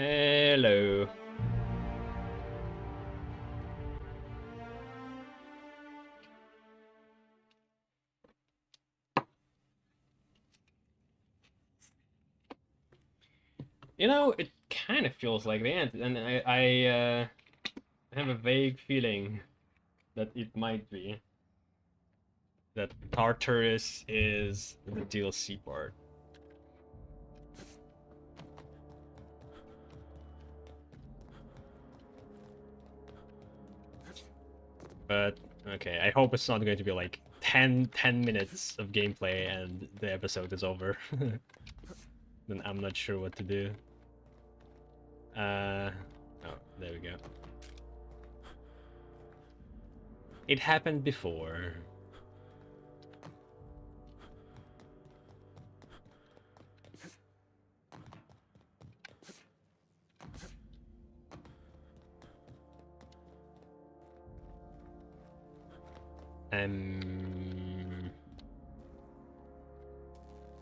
Hello. You know, it kind of feels like the end, and I have a vague feeling that it might be. That Tartarus is the DLC part. But, okay, I hope it's not going to be like 10 minutes of gameplay and the episode is over. Then I'm not sure what to do. Oh, there we go. It happened before.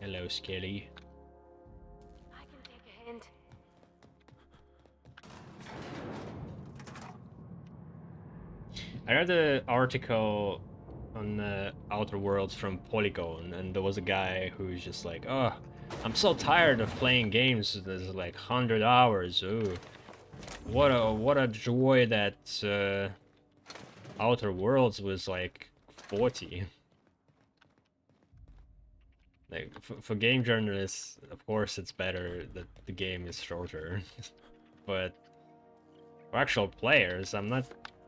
Hello, Skelly. I can take a hint. I read an article on the Outer Worlds from Polygon, and there was a guy who's just like, "Oh, I'm so tired of playing games. There's like 100 hours. Ooh, what a joy that Outer Worlds was like 40." Like for game journalists, of course, it's better that the game is shorter, but for actual players, I'm not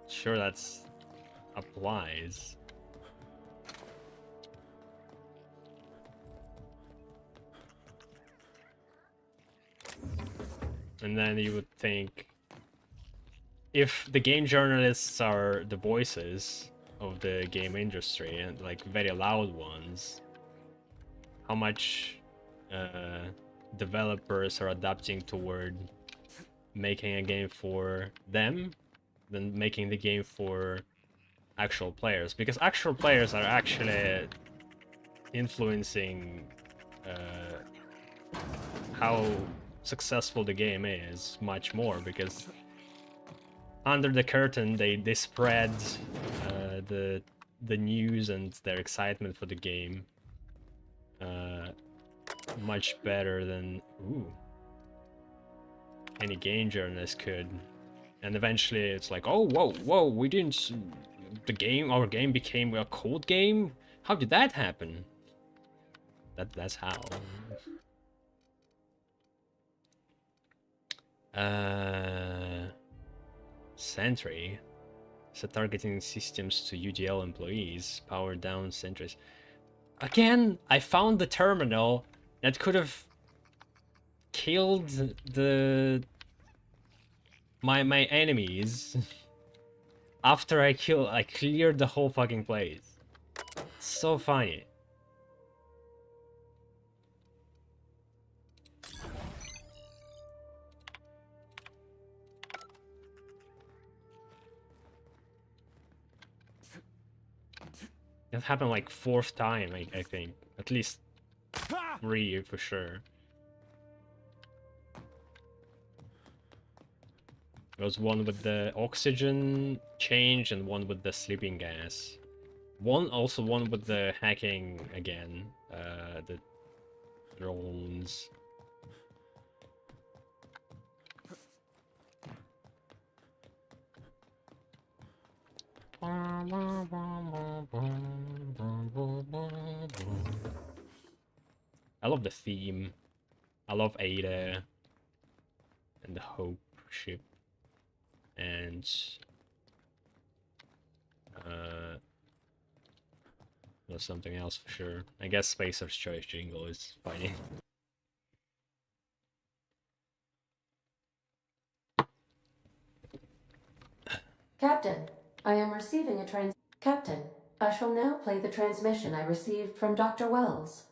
sure that's applies. And then you would think, if the game journalists are the voices of the game industry and like very loud ones, how much developers are adapting toward making a game for them than making the game for actual players, because actual players are actually influencing how successful the game is much more, because under the curtain they spread the news and their excitement for the game much better than any game journalist could. And eventually it's like, oh, whoa, we didn't... Our game became a code game? How did that happen? That's how. Sentry. Set targeting systems to UDL employees. Power down sentries. Again, I found the terminal that could have killed my enemies after I cleared the whole fucking place. It's so funny. That happened like 4th time, I think. At least 3 for sure. There was one with the oxygen change and one with the sleeping gas. Also one with the hacking again. The drones. I love the theme. I love Ada and the Hope ship. And there's something else for sure. I guess Spacer's Choice jingle is funny. Captain, I am receiving a Captain, I shall now play the transmission I received from Dr. Wells.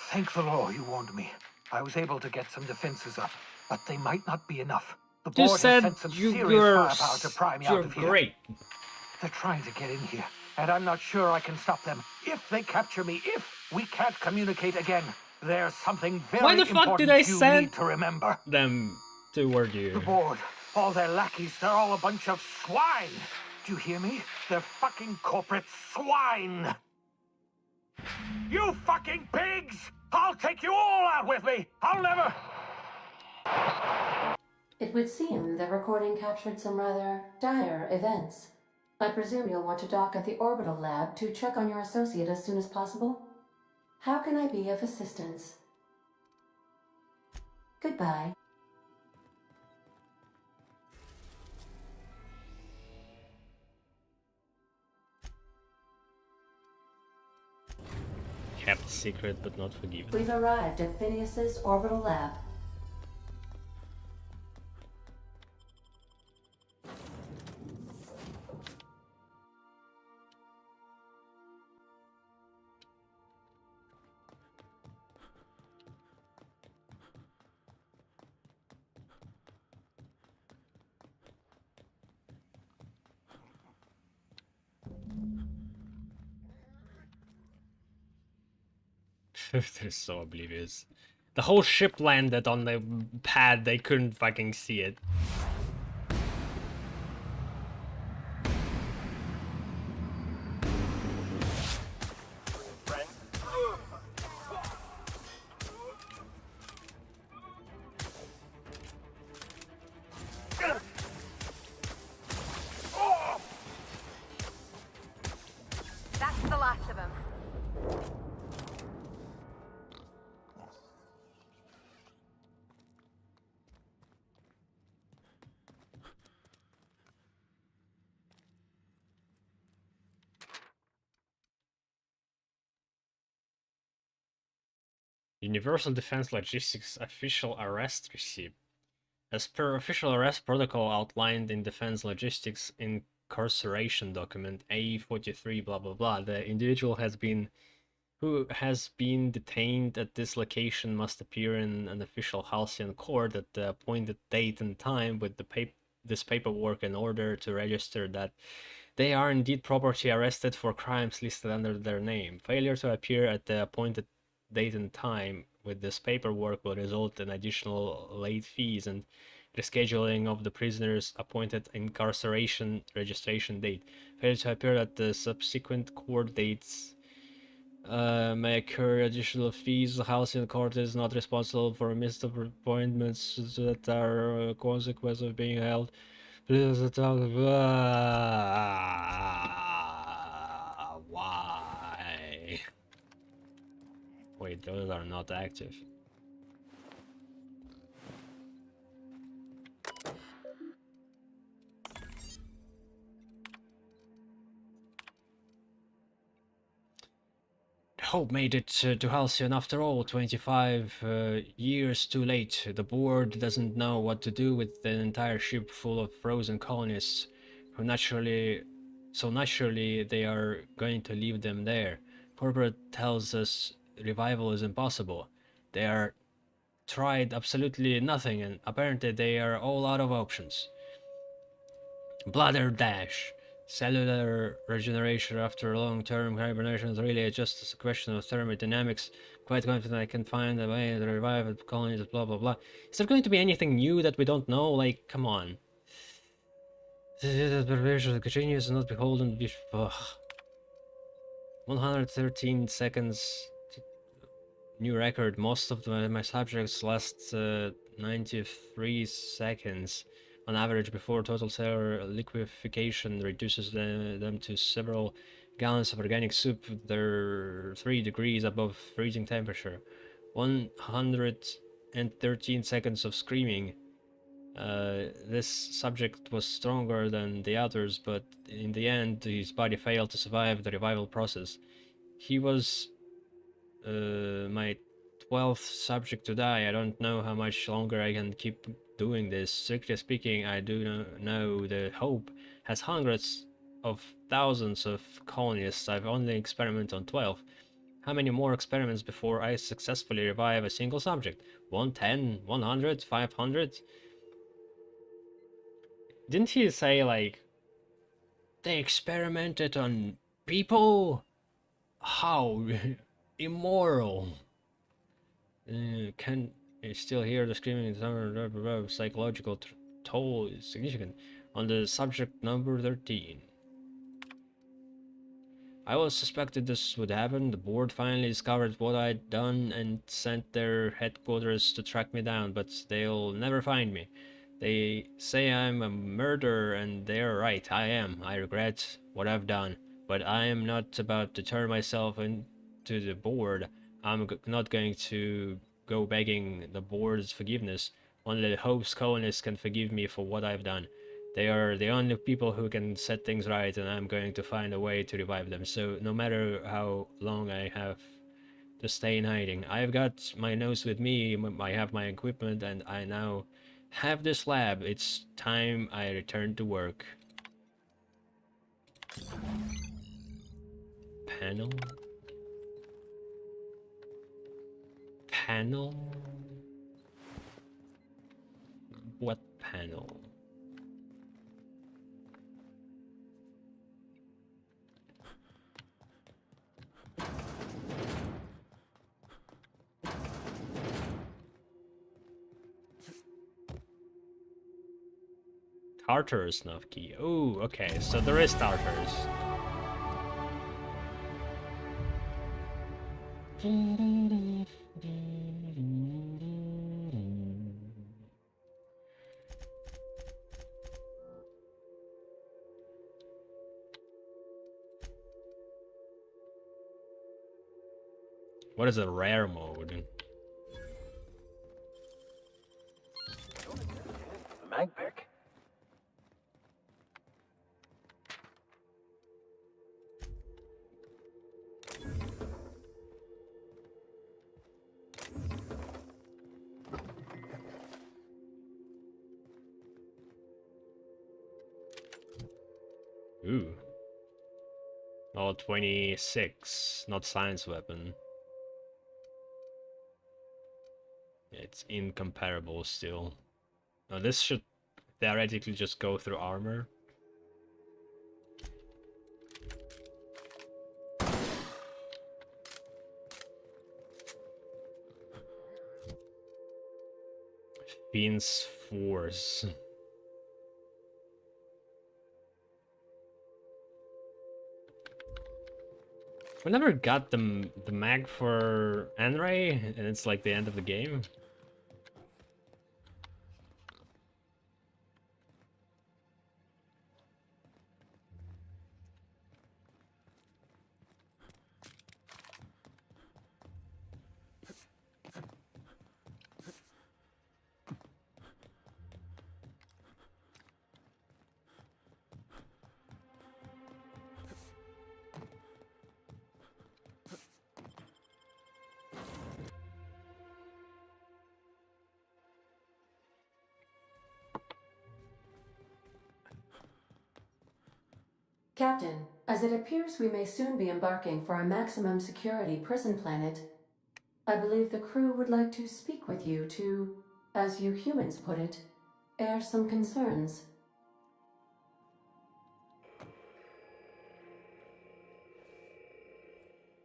Thank the law you warned me. I was able to get some defenses up, but they might not be enough. The board has sent some serious firepower to pry me out of here. Great. They're trying to get in here, and I'm not sure I can stop them. If they capture me, if we can't communicate again, there's something very Why the fuck important did I you send need to remember. them toward The you. board, all their lackeys, they're all a bunch of swine. Do you hear me? They're fucking corporate swine. You fucking pigs! I'll take you all out with me! I'll never... It would seem the recording captured some rather dire events. I presume you'll want to dock at the orbital lab to check on your associate as soon as possible? How can I be of assistance? Goodbye. Kept secret but not forgiven. We've arrived at Phineas's orbital lab. They're so oblivious. The whole ship landed on the pad, they couldn't fucking see it. That's the last of them. Universal Defense Logistics official arrest receipt. As per official arrest protocol outlined in Defense Logistics incarceration document A43 blah blah blah, the individual who has been detained at this location must appear in an official Halcyon court at the appointed date and time with this paperwork in order to register that they are indeed properly arrested for crimes listed under their name. Failure to appear at the appointed date and time with this paperwork will result in additional late fees and rescheduling of the prisoner's appointed incarceration registration date. Failure to appear at the subsequent court dates may occur additional fees. The Halcyon court is not responsible for missed appointments that are a consequence of being held. Please tell why? Wait, those are not active. Hope made it to Halcyon after all, 25 years too late. The board doesn't know what to do with an entire ship full of frozen colonists who naturally they are going to leave them there. Corporate tells us revival is impossible. They are tried absolutely nothing and apparently they are all out of options. Bladder dash. Cellular regeneration after long-term hibernation is really just a question of thermodynamics. Quite confident I can find a way to revive the colonies, blah blah blah. Is there going to be anything new that we don't know? Like, come on. The preparation continues and not beholden to 113 seconds. New record. Most of my subjects last 93 seconds. On average, before total cellular liquefaction reduces them to several gallons of organic soup, they're 3 degrees above freezing temperature. 113 seconds of screaming. This subject was stronger than the others, but in the end, his body failed to survive the revival process. He was my 12th subject to die. I don't know how much longer I can keep doing this. Strictly speaking, I do know the Hope has hundreds of thousands of colonists. I've only experimented on 12. How many more experiments before I successfully revive a single subject? 110, 100, 500? Didn't he say, like, they experimented on people? How immoral. You still hear the screaming, psychological toll is significant. On the subject number 13. I was suspected this would happen. The board finally discovered what I'd done and sent their headquarters to track me down, but they'll never find me. They say I'm a murderer, and they're right. I am. I regret what I've done, but I am not about to turn myself into the board. I'm not going to go begging the board's forgiveness. Only the Hope's colonists can forgive me for what I've done. They are the only people who can set things right, and I'm going to find a way to revive them. So no matter how long I have to stay in hiding, I've got my nose with me, I have my equipment, and I now have this lab. It's time I return to work. Panel? Panel? What panel? Tartarus nav key. Oh, okay, so there is Tartarus. What is a rare mode? Magpick. Ooh. Oh, 26, not science weapon. It's incomparable still. Now this should theoretically just go through armor. Fiend's Force. We never got the mag for Anray, and it's like the end of the game. Captain, as it appears we may soon be embarking for a maximum security prison planet, I believe the crew would like to speak with you to, as you humans put it, air some concerns.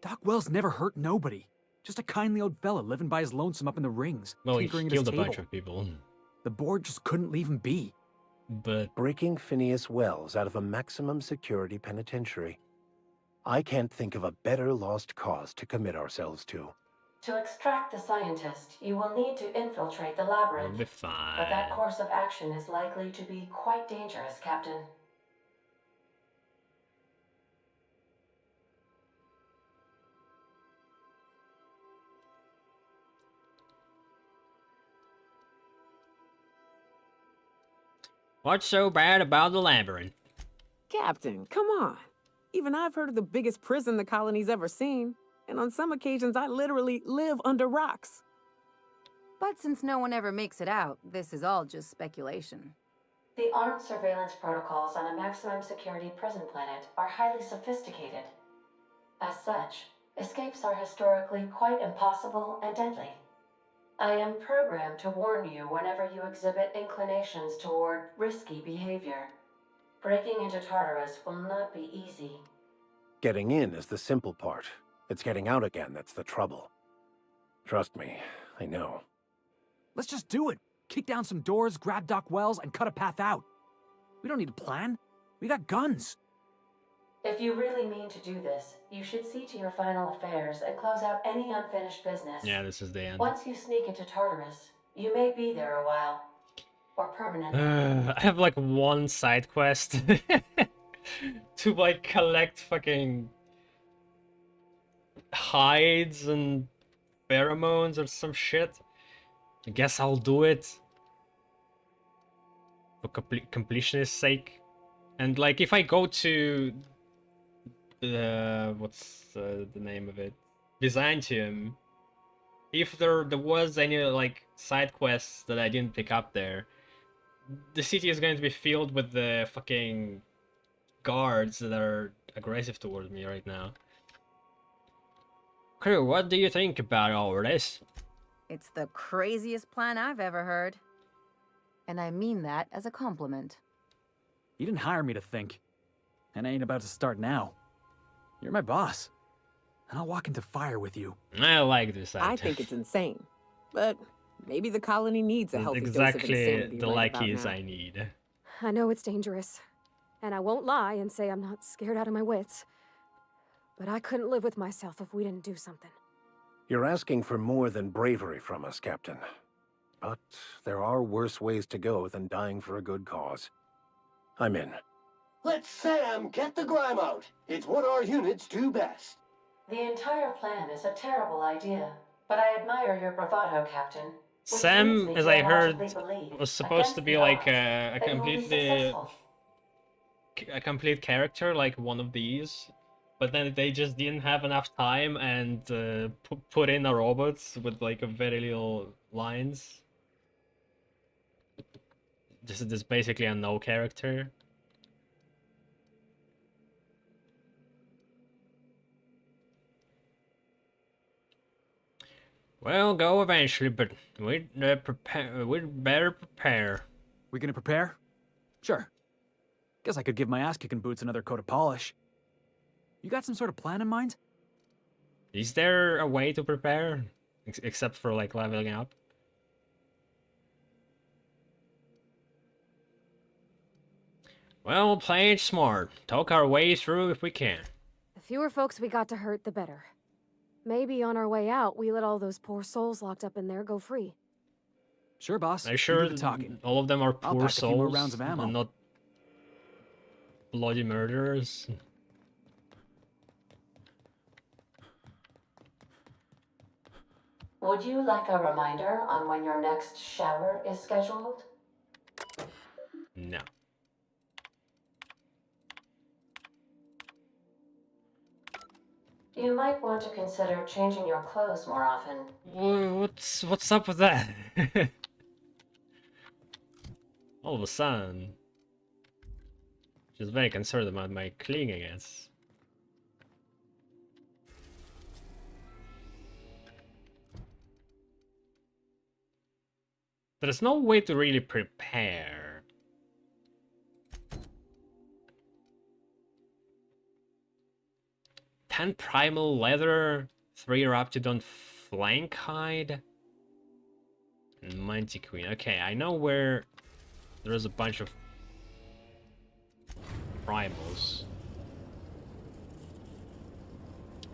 Doc Wells never hurt nobody. Just a kindly old fella living by his lonesome up in the rings, Well, he tinkering at his killed a table. bunch of people. The board just couldn't leave him be. But Breaking Phineas Wells out of a maximum security penitentiary. I can't think of a better lost cause to commit ourselves to. To extract the scientist, you will need to infiltrate the we'll labyrinth. be fine. But that course of action is likely to be quite dangerous, Captain. What's so bad about the labyrinth? Captain, come on. Even I've heard of the biggest prison the colony's ever seen. And on some occasions, I literally live under rocks. But since no one ever makes it out, this is all just speculation. The armed surveillance protocols on a maximum security prison planet are highly sophisticated. As such, escapes are historically quite impossible and deadly. I am programmed to warn you whenever you exhibit inclinations toward risky behavior. Breaking into Tartarus will not be easy. Getting in is the simple part. It's getting out again that's the trouble. Trust me, I know. Let's just do it. Kick down some doors, grab Doc Wells, and cut a path out. We don't need a plan. We got guns. If you really mean to do this, you should see to your final affairs and close out any unfinished business. Yeah, this is the end. Once you sneak into Tartarus, you may be there a while. Or permanently. I have like one side quest to like collect fucking hides and pheromones or some shit. I guess I'll do it for completionist sake. And like if I go to what's the name of it, Byzantium, if there was any like side quests that I didn't pick up there, the city is going to be filled with the fucking guards that are aggressive towards me right now. Crew, what do you think about all of this? It's the craziest plan I've ever heard. And I mean that as a compliment. You didn't hire me to think. And I ain't about to start now. You're my boss. And I'll walk into fire with you. I like this idea. I think it's insane. But maybe the colony needs a healthy dose of exactly insanity the right about lackeys now. I need. I know it's dangerous. And I won't lie and say I'm not scared out of my wits. But I couldn't live with myself if we didn't do something. You're asking for more than bravery from us, Captain. But there are worse ways to go than dying for a good cause. I'm in. Let Sam get the grime out. It's what our units do best. The entire plan is a terrible idea, but I admire your bravado, Captain. Which Sam, leads me as to I heard, logically believe, was supposed to against be the like odds, a that you will be completely successful. a complete character, like one of these. But then they just didn't have enough time and put in a robot with like a very little lines. This is basically a no character. Well, go eventually, but we'd better prepare. We gonna prepare? Sure. Guess I could give my ass-kicking boots another coat of polish. You got some sort of plan in mind? Is there a way to prepare? Except for like leveling up? Well, play it smart. Talk our way through if we can. The fewer folks we got to hurt, the better. Maybe on our way out, we let all those poor souls locked up in there go free. Sure, boss. Are you You sure do the talking. all of them are I'll poor pack a few more souls rounds of ammo. and not bloody murderers? Would you like a reminder on when your next shower is scheduled? No. You might want to consider changing your clothes more often. What's up with that? All of a sudden, she's very concerned about my cleaning, I guess. There's no way to really prepare. Ten primal leather, 3 Raptidon flank hide, and Mighty Queen. Okay, I know where there's a bunch of primals.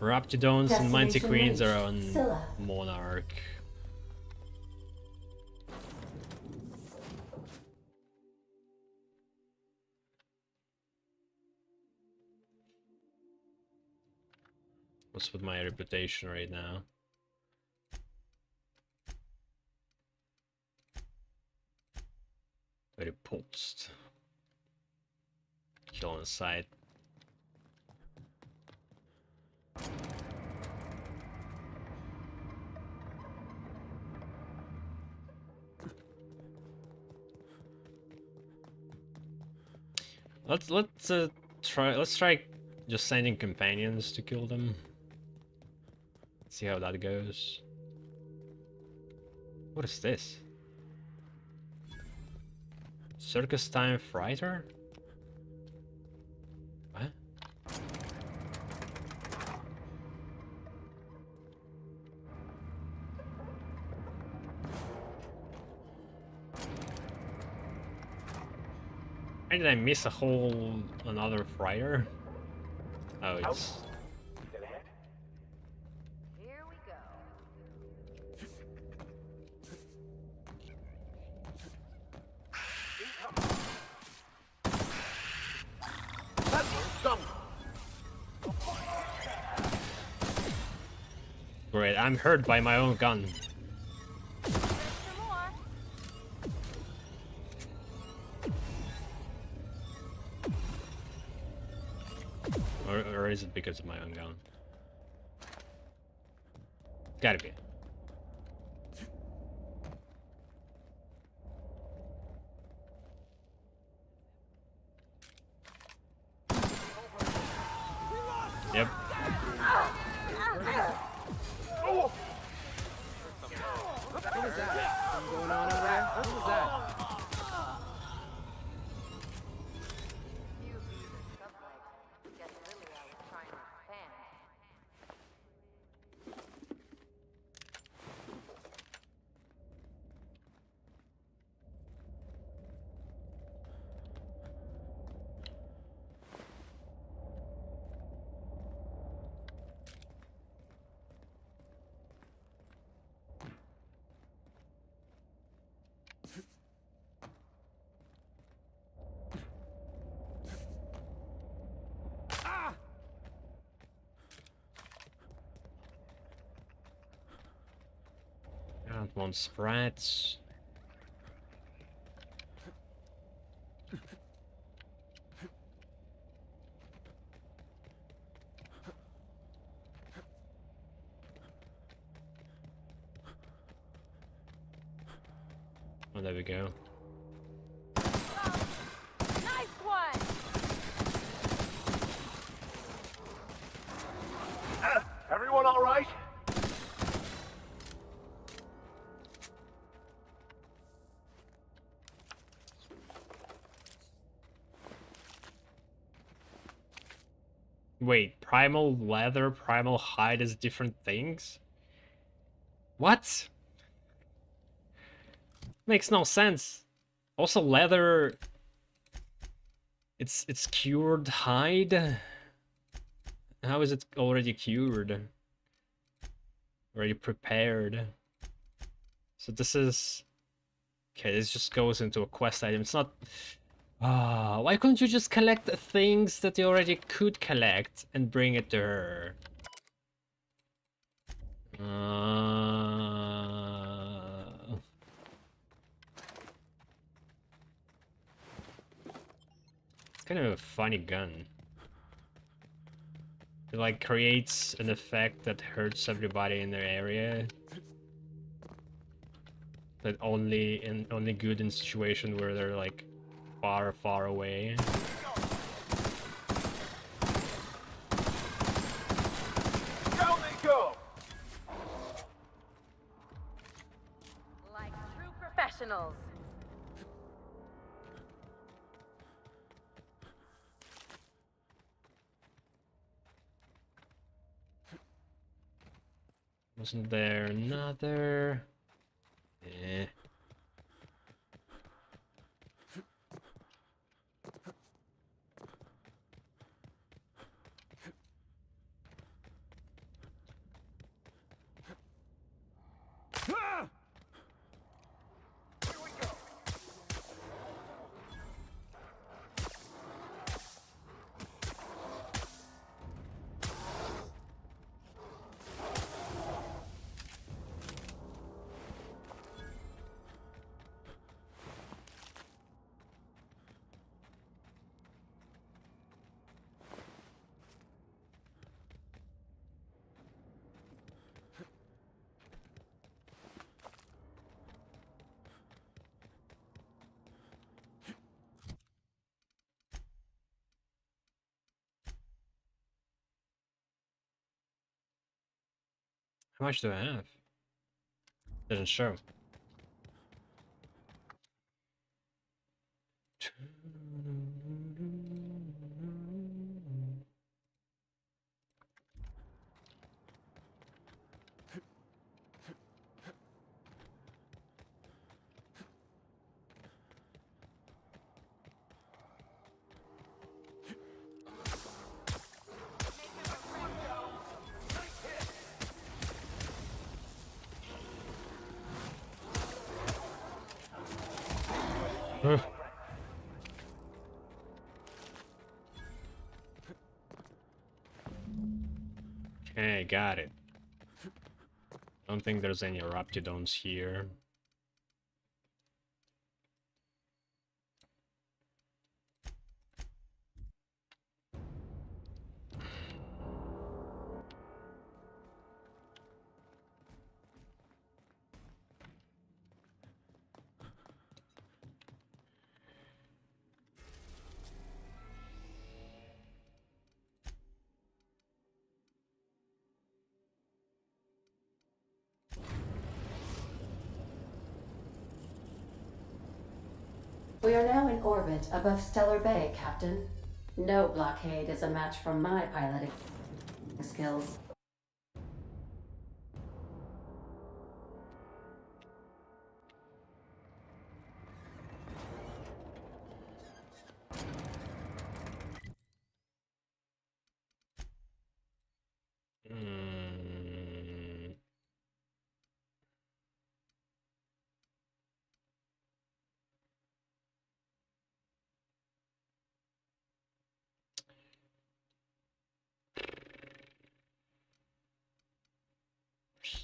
Raptidons and Mighty Destination Queens are reached. on Scylla. Monarch. What's with my reputation right now? Repulsed. Kill on sight. Let's try just sending companions to kill them. See how that goes. What is this? Circus time fighter? What? Why did I miss a whole another fryer? Oh, it's Here we go. great. I'm hurt by my own gun. Some more. Or is it because of my own gun? Gotta be. Yep. What was that? Something going on over there? What was that? You beat the subway. Guess really I was trying to expand. I don't want sprats. Oh, there we go. Nice one! Everyone all right? Wait, primal leather, primal hide is different things? What? Makes no sense. Also, leather. It's cured hide. How is it already cured? Already prepared. So this is okay. This just goes into a quest item. It's not. Ah, why couldn't you just collect the things that you already could collect and bring it to her? It's kind of a funny gun. It like creates an effect that hurts everybody in their area. But only good in situation where they're like far, far away. Down they go! Like true professionals. Wasn't there another? Eh. How much do I have? Doesn't show. Okay, got it. Don't think there's any Raptidons here. We are now in orbit above Stellar Bay, Captain. No blockade is a match for my piloting skills. Hmm.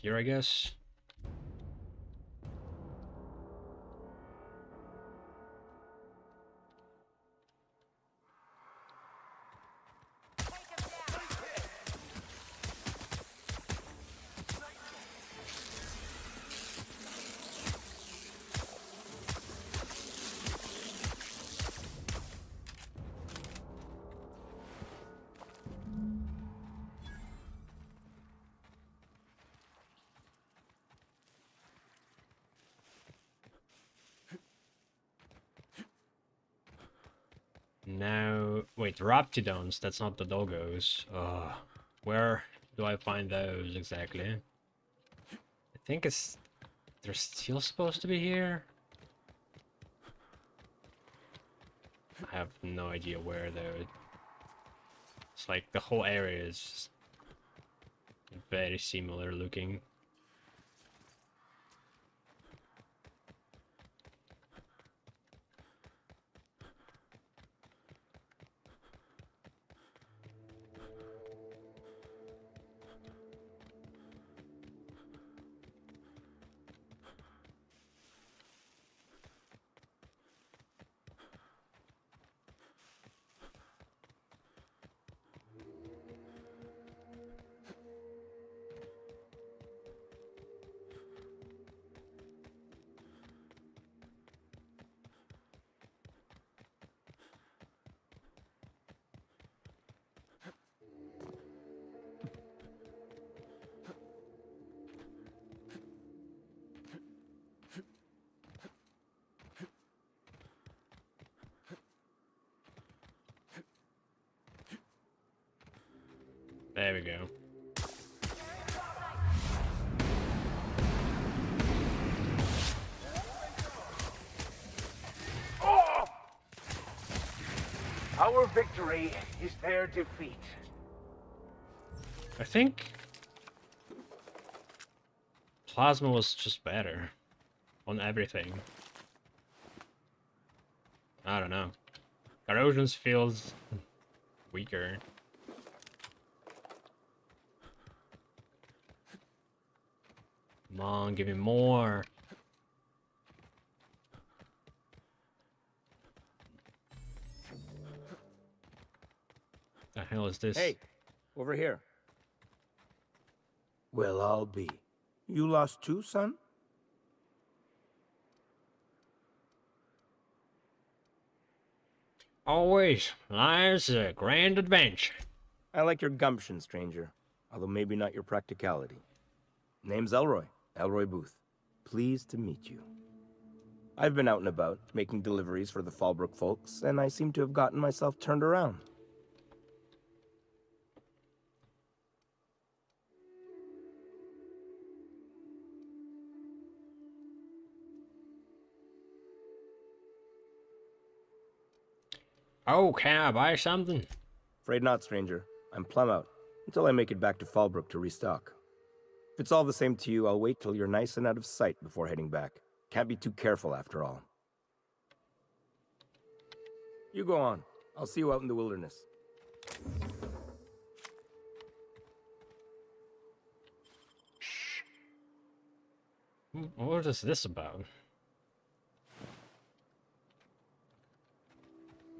Here, I guess. Now, wait, Raptidons, that's not the doggos. Where do I find those exactly? I think they're still supposed to be here? I have no idea where though. It's like the whole area is just very similar looking. There we go. Oh! Our victory is their defeat. I think Plasma was just better on everything. I don't know. Corrosions feels weaker. Come on, give me more. The hell is this? Hey, over here. Well, I'll be. You lost too, son? Always, life's a grand adventure. I like your gumption, stranger. Although maybe not your practicality. Name's Elroy. Elroy Booth. Pleased to meet you. I've been out and about, making deliveries for the Fallbrook folks, and I seem to have gotten myself turned around. Oh, can I buy something? Afraid not, stranger. I'm plumb out, until I make it back to Fallbrook to restock. If it's all the same to you, I'll wait till you're nice and out of sight before heading back. Can't be too careful after all. You go on. I'll see you out in the wilderness. What is this about?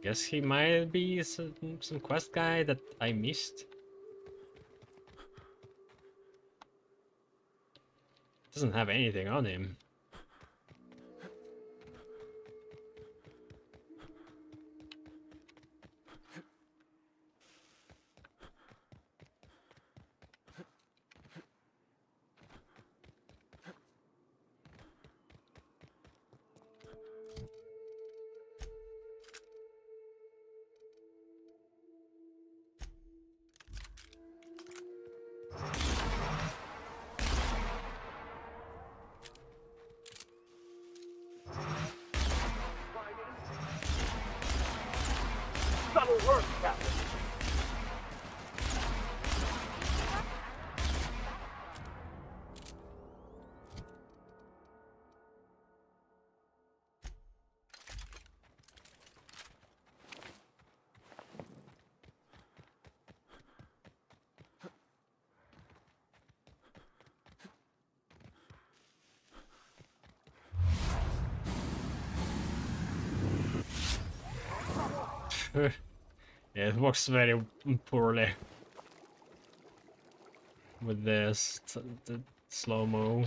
Guess he might be some quest guy that I missed. Doesn't have anything on him. Subtle work, Captain. Yeah, it works very poorly with this the slow-mo.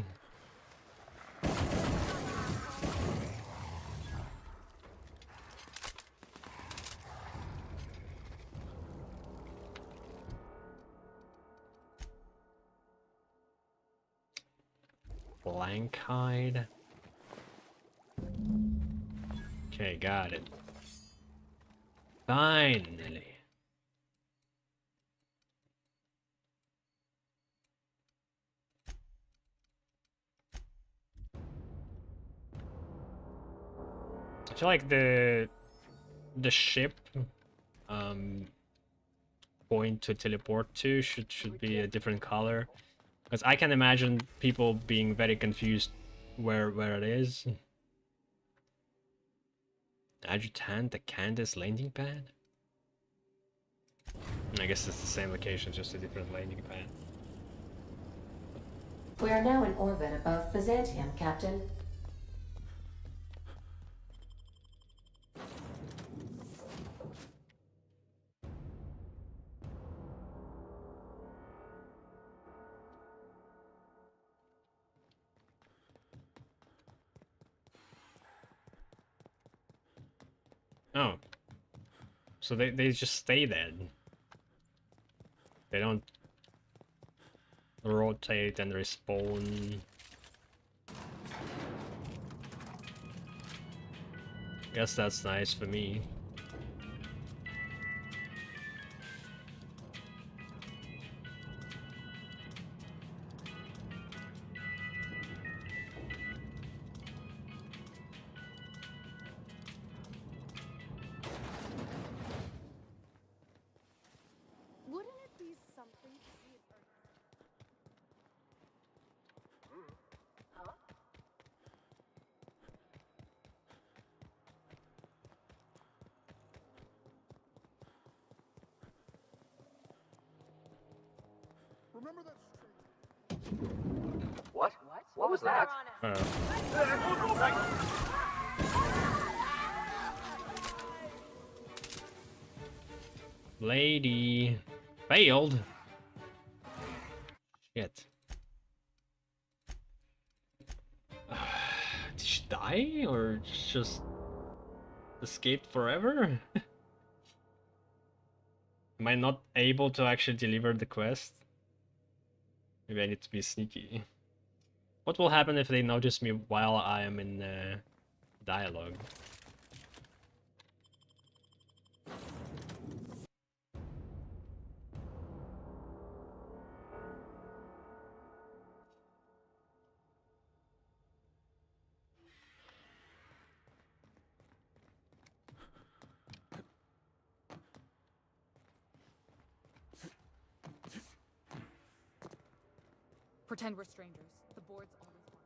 Blank-eyed. Okay, got it. Finally. I feel like the ship point to teleport to should be a different color, because I can imagine people being very confused where it is. Adjutant, the Candace landing pad? I guess it's the same location, just a different landing pad. We are now in orbit above Byzantium, Captain. Oh. So they just stay dead. They don't rotate and respawn. Guess that's nice for me. Wouldn't it be something to see it burn? Remember that What? What was that? Lady failed. Shit. Did she die or just escaped forever? Am I not able to actually deliver the quest? Maybe I need to be sneaky. What will happen if they notice me while I am in dialogue? Pretend we're strangers. The board's always one.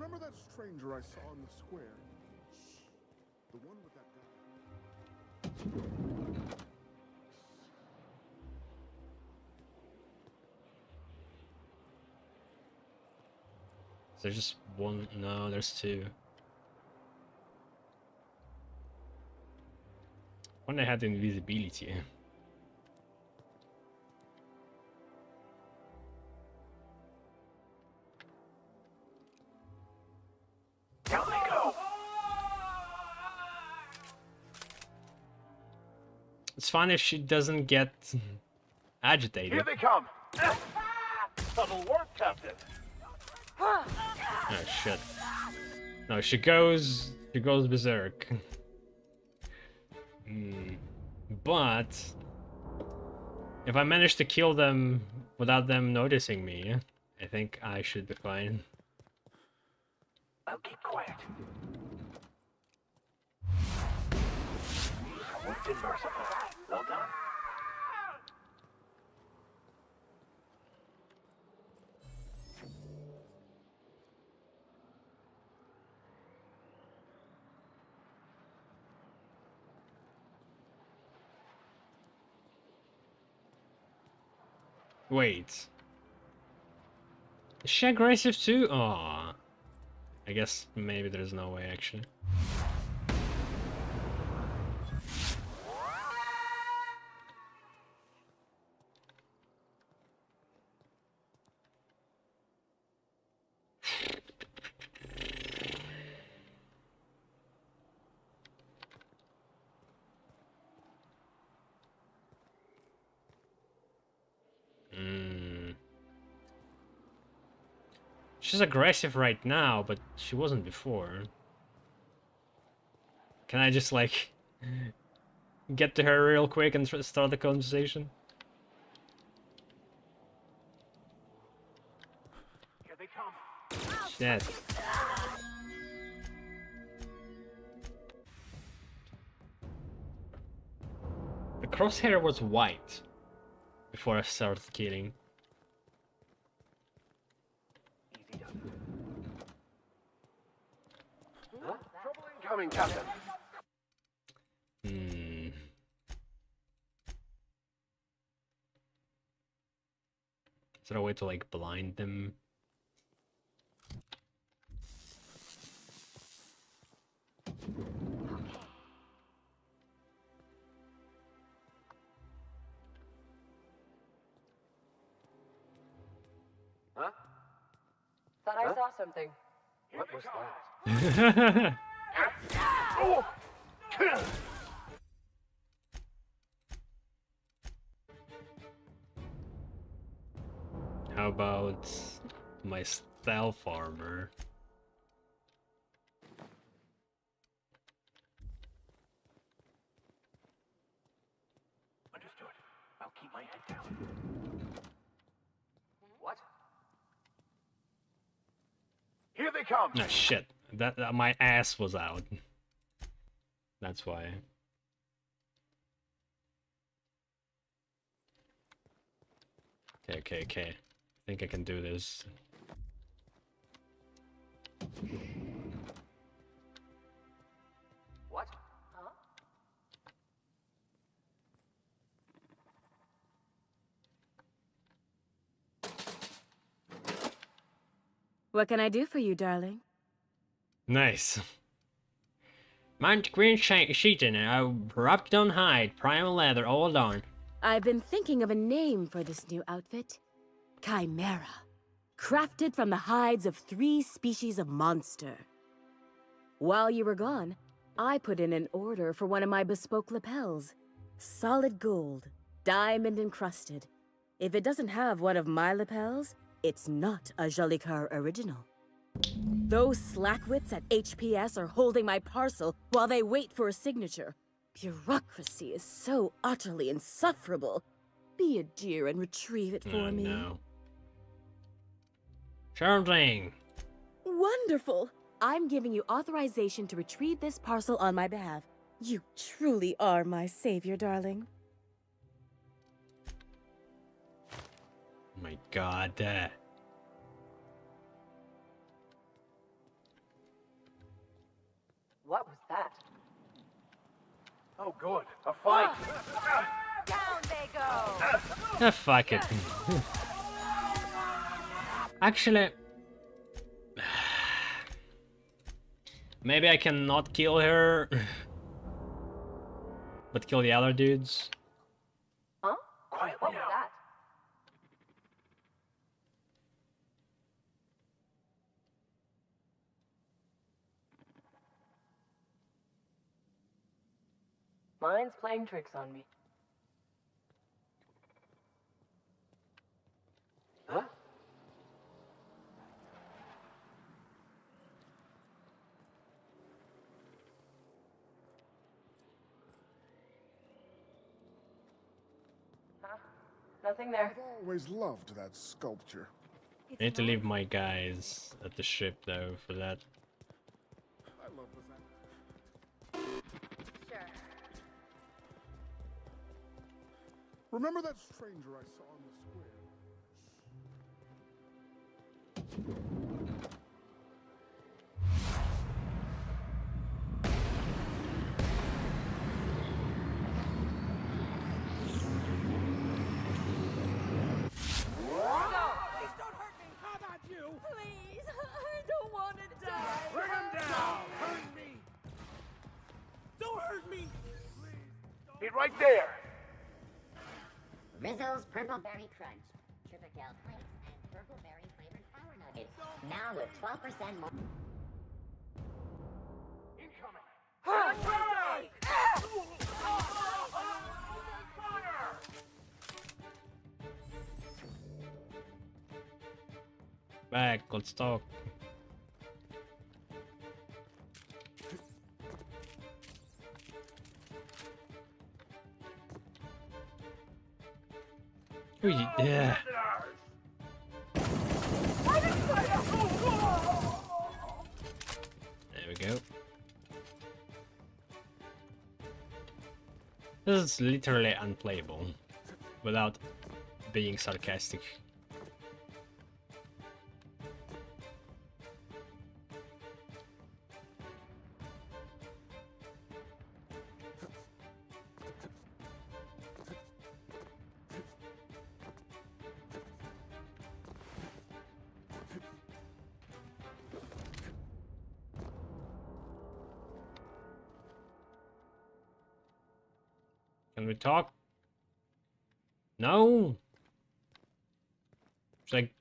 Remember that stranger I saw in the square? Shh. The one with that guy. Is there just one? No, there's two. When they had invisibility. Down they go! It's fine if she doesn't get agitated. Here they come! Subtle work, Captain! Oh shit. No, she goes berserk. But if I manage to kill them without them noticing me, I think I should be fine. I'll keep quiet. Swift and merciful. Well done. Wait. Is she aggressive too? Aw. I guess maybe there's no way actually. She's aggressive right now, but she wasn't before. Can I just like get to her real quick and start the conversation? Here they come. Shit. The crosshair was white before I started killing. Trouble incoming, Captain. Is there a way to like blind them? Huh? Thought I saw something. What was that? How about my stealth armor? Understood. I'll keep my head down. What? Here they come! Oh shit, that my ass was out. That's why. Okay. I think I can do this. What? Huh? What can I do for you, darling? Nice. Mount green sheeting, wrapped on hide, primal leather, all on. I've been thinking of a name for this new outfit. Chimera. Crafted from the hides of 3 species of monster. While you were gone, I put in an order for one of my bespoke lapels. Solid gold, diamond encrusted. If it doesn't have one of my lapels, it's not a Jolicoeur original. Those slackwits at HPS are holding my parcel while they wait for a signature. Bureaucracy is so utterly insufferable. Be a dear and retrieve it for me. No. Charming. Wonderful! I'm giving you authorization to retrieve this parcel on my behalf. You truly are my savior, darling. Oh my god. Oh, good. A fight. Down they go! Ah, fuck it. Actually, maybe I can not kill her, but kill the other dudes. Huh? Quiet What now. was that? Mine's playing tricks on me. Huh? Huh? Nothing there. I've always loved that sculpture. I need to leave my guys at the ship though for that. I love the fact. Sure. Remember that stranger I saw in the square? Please, I don't want to die. Bring him down! Hurt me! Don't hurt me! He's right there! Rizzo's Purple Berry Crunch, Triple Flakes, and Purple Berry flavored Power Nuggets. Now with 12% more. Back, let's talk. Oh, yeah. There we go. This is literally unplayable without being sarcastic. Can we talk? No. It's like,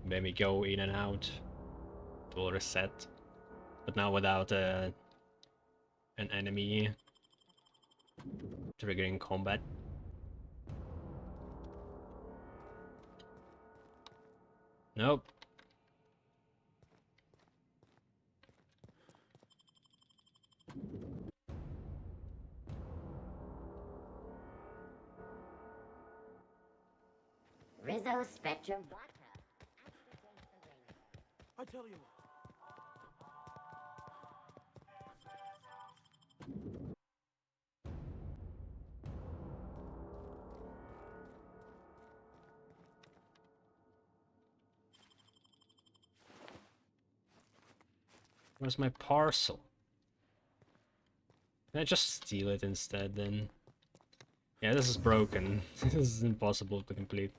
let me go in and out. It will reset, but now without an enemy triggering combat. Nope. Rizzo Spectrum Vodka. I tell you Where's my parcel? Can I just steal it instead then? Yeah, this is broken. This is impossible to complete.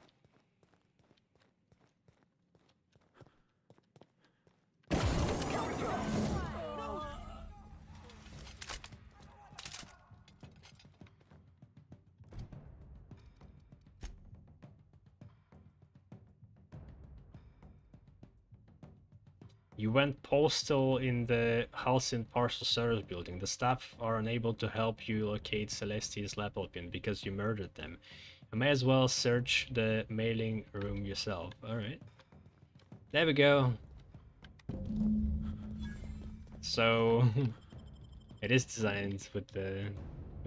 You went postal in the Halcyon Parcel Service building. The staff are unable to help you locate Celestia's laptop pin because you murdered them. You may as well search the mailing room yourself. Alright. There we go. So it is designed with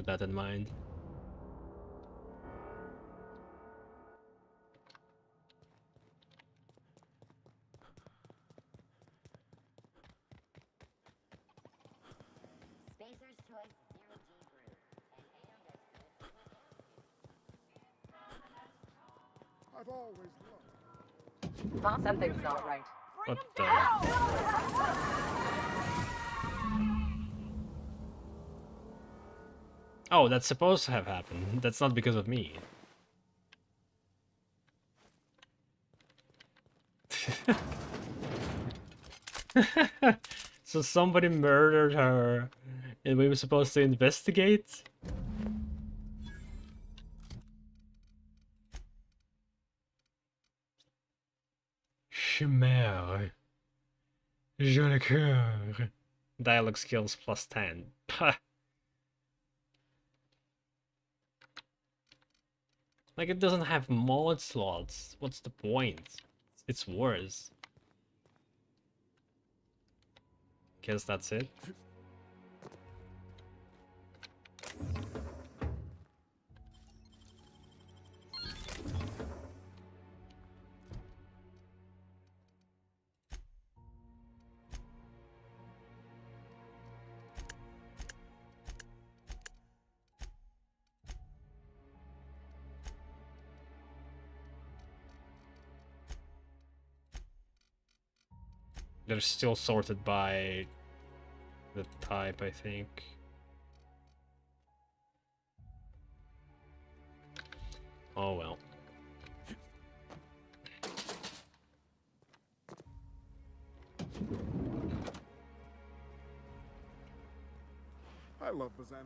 that in mind. Spacer's Choice Zero G Brew. An ale that's good for I've always loved. Something's not right. What the? Oh, that's supposed to have happened. That's not because of me. So somebody murdered her, and we were supposed to investigate? Chimère. Je le cœur. Dialogue skills plus 10. Pah. Like, it doesn't have mod slots. What's the point? It's worse. Guess that's it. They're still sorted by the type, I think. Oh well. I love Byzantium.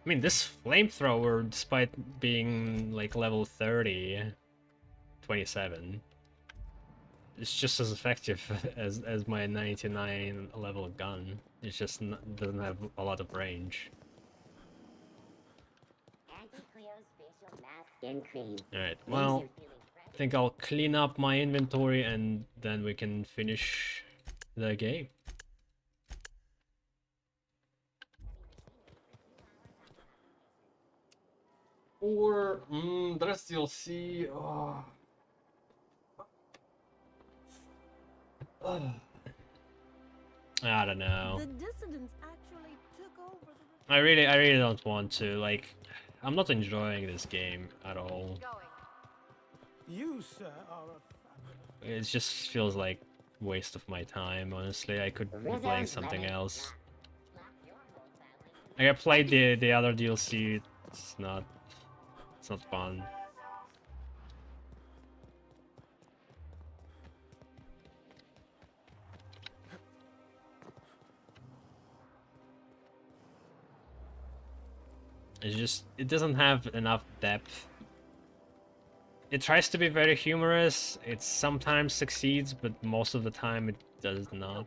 I mean, this flamethrower, despite being like level 30, 27, it's just as effective as my 99 level gun. It just doesn't have a lot of range. Alright, well, I think I'll clean up my inventory and then we can finish the game. Or, the rest you'll see. Oh. I don't know. The dissidents actually took over the... I really don't want to. Like, I'm not enjoying this game at all. You, sir, are a... It just feels like waste of my time, honestly. I could be playing something else. Like, I played the other DLC. It's not fun. It doesn't have enough depth. It tries to be very humorous, it sometimes succeeds, but most of the time it does not.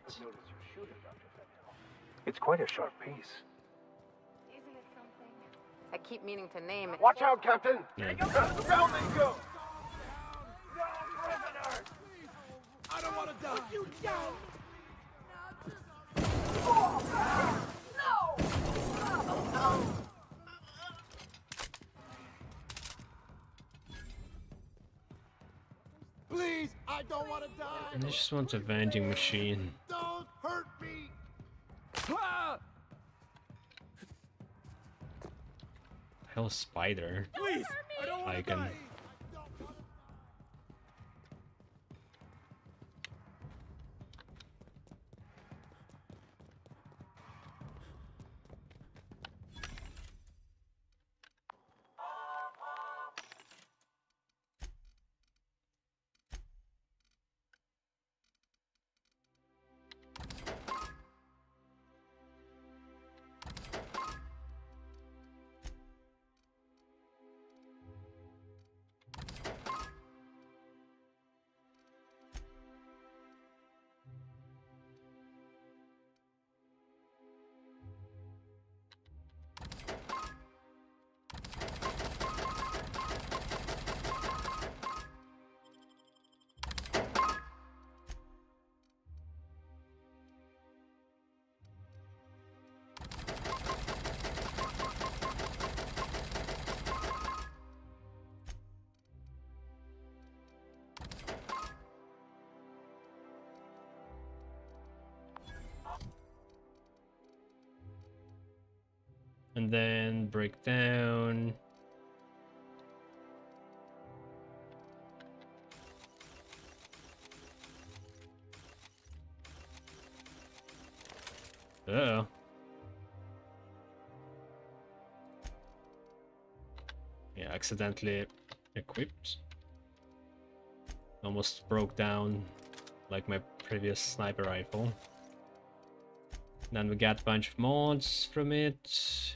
It's quite a sharp piece. Isn't it something? I keep meaning to name it. Watch out, Captain! Yeah. Down they go! I don't want to die! You down! Please, I don't want to die. And I just want a vending machine. Don't hurt me. Hell, spider. Please, I don't want to Icon. die! And then break down. Uh-oh. Yeah, accidentally equipped. Almost broke down like my previous sniper rifle. Then we got a bunch of mods from it.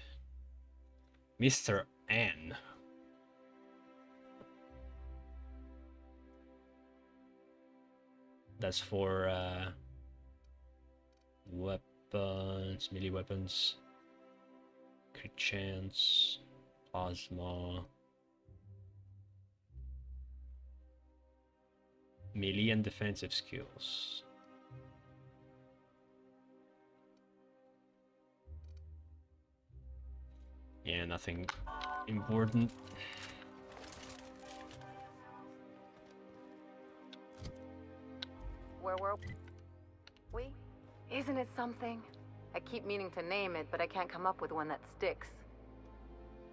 Mr. N. That's for weapons, melee weapons, crit chance, plasma, melee and defensive skills. Yeah, nothing important. Where were we? Isn't it something? I keep meaning to name it, but I can't come up with one that sticks.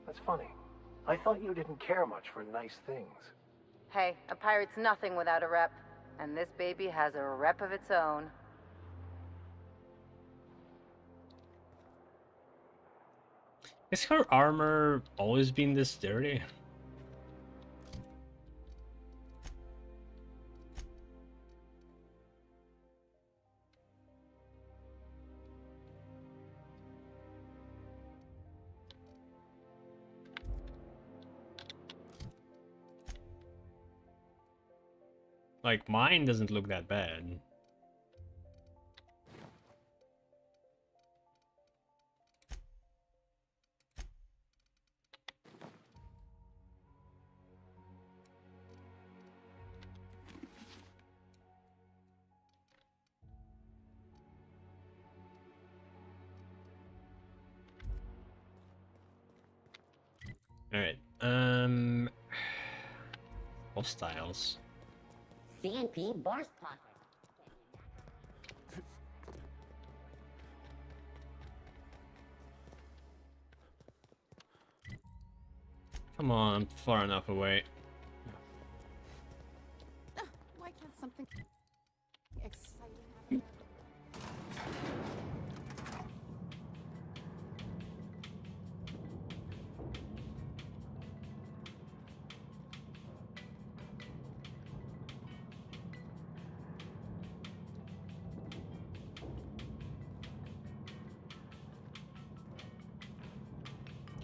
That's funny. I thought you didn't care much for nice things. Hey, a pirate's nothing without a rep. And this baby has a rep of its own. Has her armor always been this dirty? Like, mine doesn't look that bad. Alright, hostiles. CNP Burst Pocket. Come on, I'm far enough away. Why can't something exciting happen?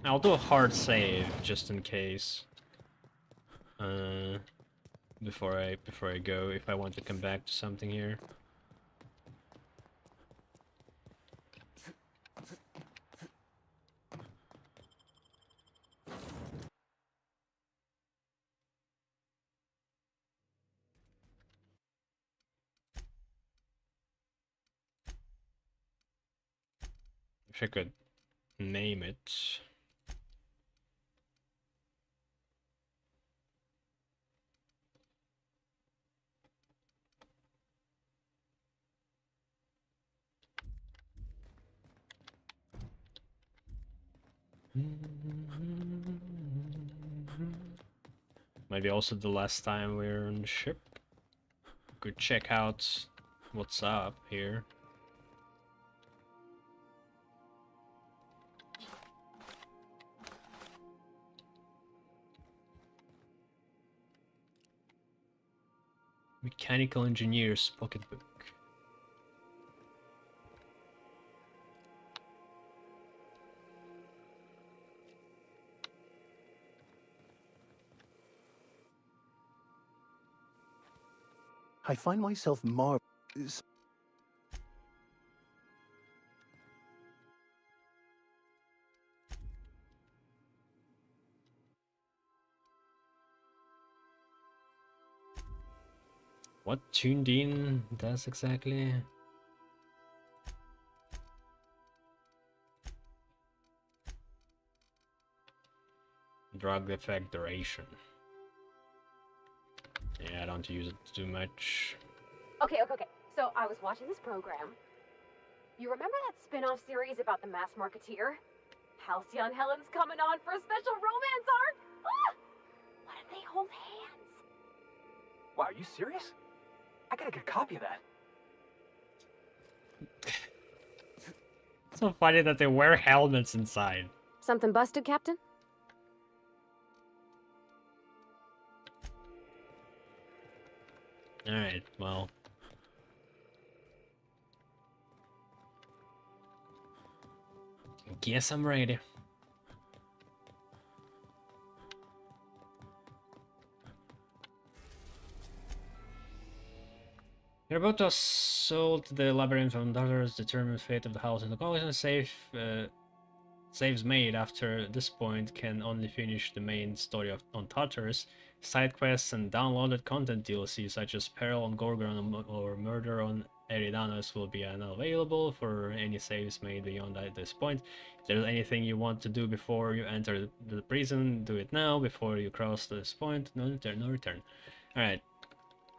I'll do a hard save just in case. Before I go, if I want to come back to something here. If I could name it. Maybe also the last time we're on the ship. Could check out what's up here. Mechanical Engineer's Pocketbook. I find myself marveling. What Tuned In does exactly? Drug effect duration. Yeah, I don't use it too much. Okay. So I was watching this program. You remember that spin-off series about the mass marketeer? Halcyon Helen's coming on for a special romance arc! Ah! What if they hold hands? Wow, are you serious? I gotta get a copy of that. So funny that they wear helmets inside. Something busted, Captain? Alright, well. Guess I'm ready. You're about to assault the labyrinth on Tartarus, determine fate of the house in the collection. Saves made after this point can only finish the main story on Tartarus. Side quests and downloaded content DLC such as Peril on Gorgon or Murder on Eridanos will be unavailable for any saves made beyond this point. If there's anything you want to do before you enter the prison, do it now before you cross this point. No return, no return. Alright.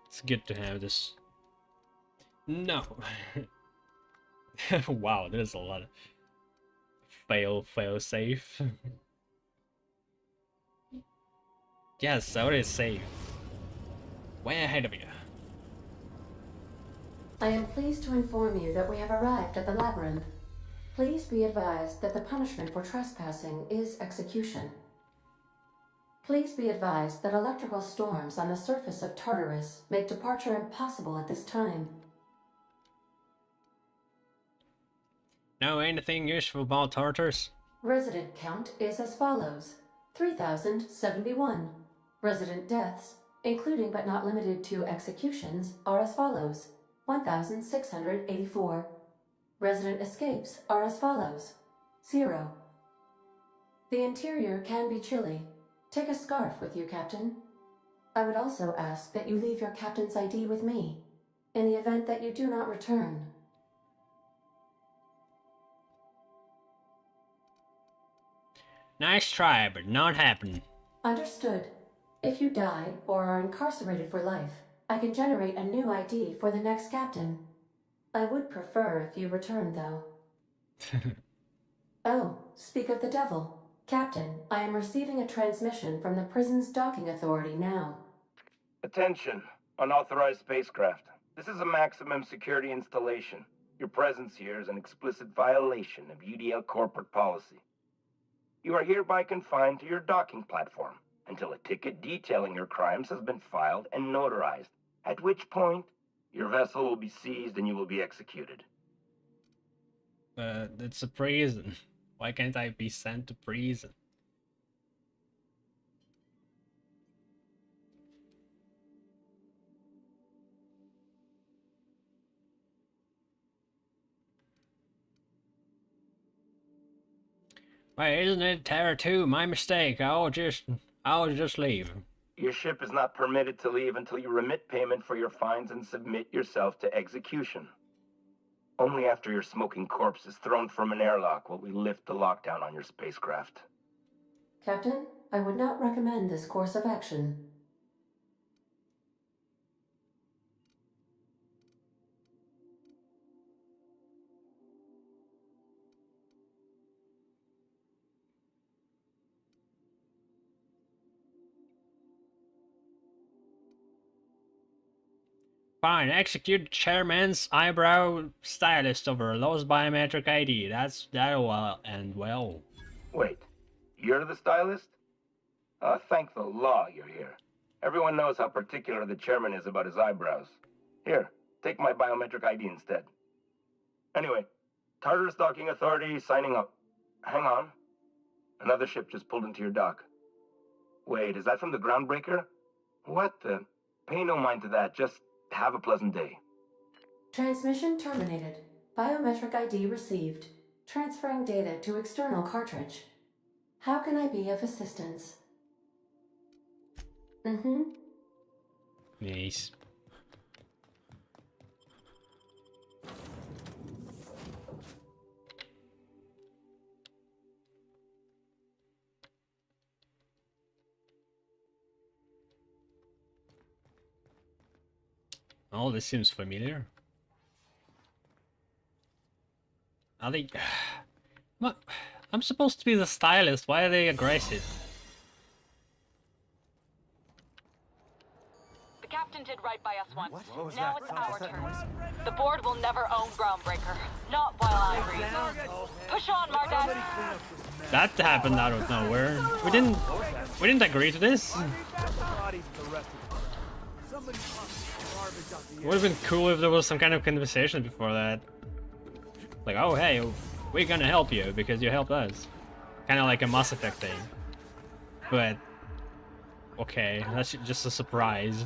It's good to have this. No. Wow, there's a lot of fail safe. Yes, I already saved. Way ahead of you. I am pleased to inform you that we have arrived at the labyrinth. Please be advised that the punishment for trespassing is execution. Please be advised that electrical storms on the surface of Tartarus make departure impossible at this time. Know anything useful about Tartarus? Resident count is as follows: 3,071. Resident deaths, including but not limited to executions, are as follows: 1,684. Resident escapes are as follows: 0. The interior can be chilly. Take a scarf with you, Captain. I would also ask that you leave your captain's ID with me, in the event that you do not return. Nice try, but not happening. Understood. If you die or are incarcerated for life, I can generate a new ID for the next captain. I would prefer if you return, though. Oh, speak of the devil. Captain, I am receiving a transmission from the prison's docking authority now. Attention, unauthorized spacecraft. This is a maximum security installation. Your presence here is an explicit violation of UDL corporate policy. You are hereby confined to your docking platform until a ticket detailing your crimes has been filed and notarized, at which point your vessel will be seized and you will be executed. It's a prison. Why can't I be sent to prison? Wait, isn't it Terra 2? My mistake. I'll just leave. Your ship is not permitted to leave until you remit payment for your fines and submit yourself to execution. Only after your smoking corpse is thrown from an airlock will we lift the lockdown on your spacecraft. Captain, I would not recommend this course of action. Fine, execute chairman's eyebrow stylist over lost biometric ID. That'll end well. Wait, you're the stylist? Thank the law you're here. Everyone knows how particular the chairman is about his eyebrows. Here, take my biometric ID instead. Anyway, Tartarus Docking Authority signing up. Hang on. Another ship just pulled into your dock. Wait, is that from the groundbreaker? What the? Pay no mind to that, just have a pleasant day. Transmission terminated. Biometric ID received. Transferring data to external cartridge. How can I be of assistance? Nice. Oh, this seems familiar. Are they... What? I'm supposed to be the stylist. Why are they aggressive? The captain Captain did right by us once. What was Now that? it's What our was that turn. noise? The board will never own Groundbreaker. Not while I breathe. Push on, Mardad. That happened out of nowhere. We didn't agree to this. It would have been cool if there was some kind of conversation before that. Like, oh hey, we're gonna help you because you helped us. Kind of like a Mass Effect thing. But okay, that's just a surprise.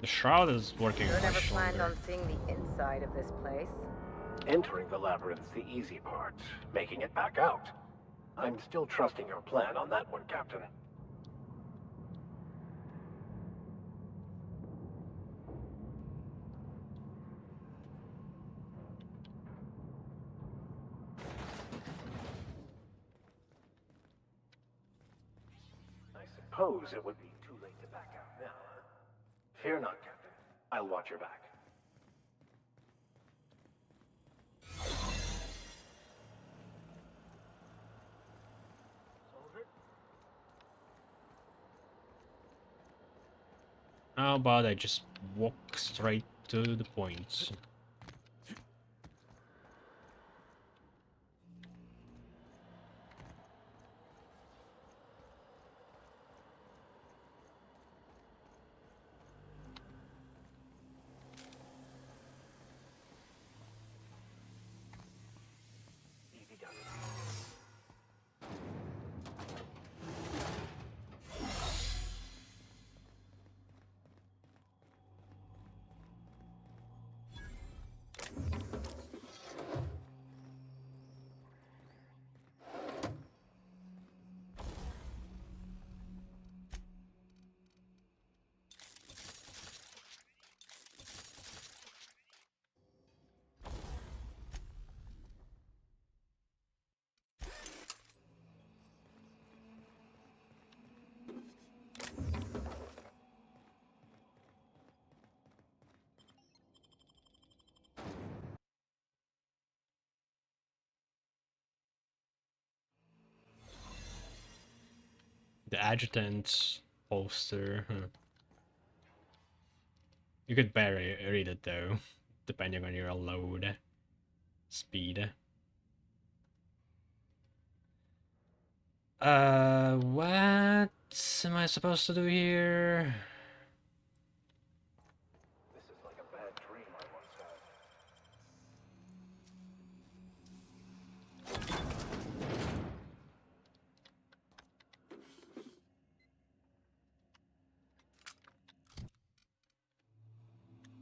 The shroud is working You on my never planned shoulder. on seeing the inside of this place? Entering the labyrinth's the easy part. Making it back out. I'm still trusting your plan on that one, Captain. I suppose it would be too late to back out now, huh? Fear not, Captain. I'll watch your back. How about I just walk straight to the point? The adjutant poster. You could barely read it though, depending on your load speed. What am I supposed to do here? This is like a bad dream I once had.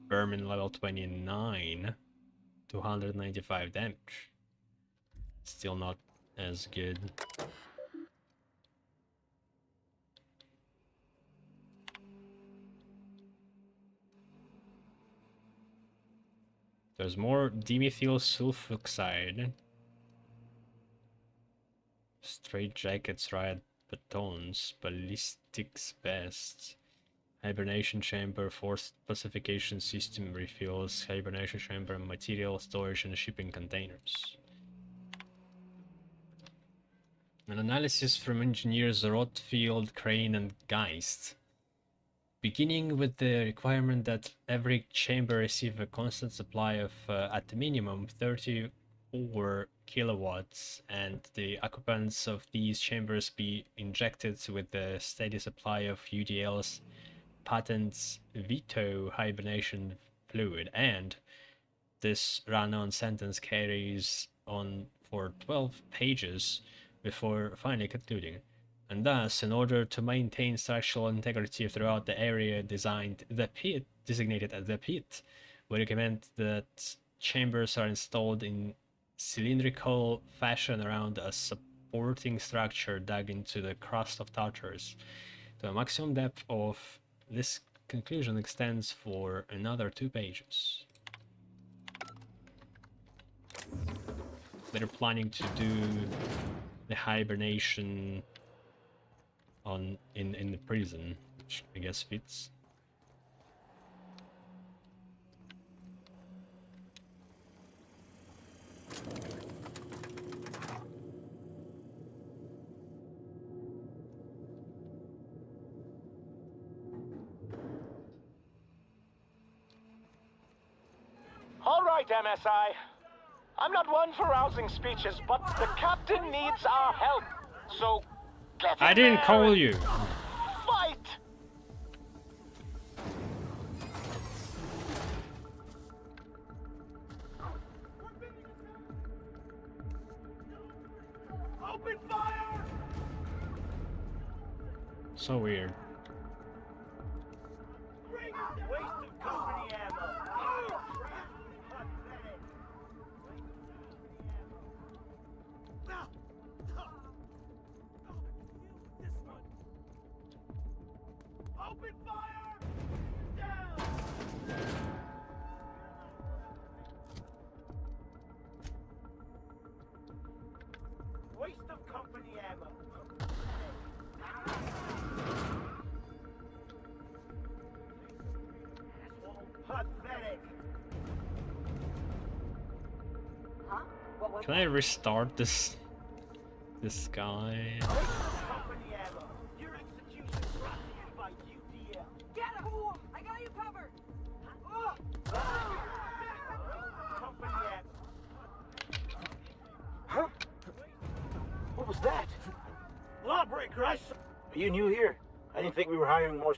Vermin level 29, 295 damage. Still not as good. There's more dimethyl sulfoxide. Straight jackets, riot batons, ballistics vests. Hibernation chamber, forced pacification system refills, hibernation chamber, material storage and shipping containers. An analysis from engineers Rotfield, Crane and Geist. Beginning with the requirement that every chamber receive a constant supply of, at minimum, 34 kilowatts, and the occupants of these chambers be injected with a steady supply of UDL's patent's veto hibernation fluid, and this run-on sentence carries on for 12 pages before finally concluding. And thus, in order to maintain structural integrity throughout the area designated as the pit, we recommend that chambers are installed in cylindrical fashion around a supporting structure dug into the crust of Tartarus. The maximum depth of this conclusion extends for another 2 pages. They're planning to do the hibernation in the prison, which I guess fits. All right, MSI. I'm not one for rousing speeches, but the captain needs our help. So, get I in didn't there call and you. Fight! Open fire! So weird. Waste of company ammo. Open fire! Down! Waste of company ammo. Pathetic. Huh? What was Can I restart this guy? Company ammo. Your execution brought to you by UDL. Get him! I got you covered! Company ammo. Huh? What was that? Lawbreaker, I saw. Are you new here? I didn't think we were hiring more.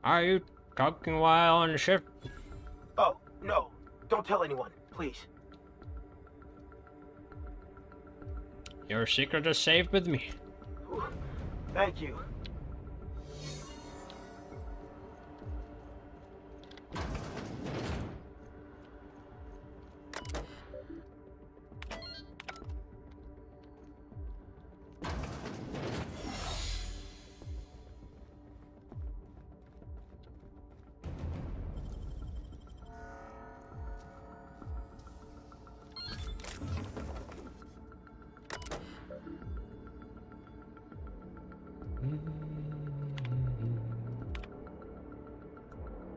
Are you talking while on shift? Oh, no. Don't tell anyone, please. Your secret is safe with me. Thank you.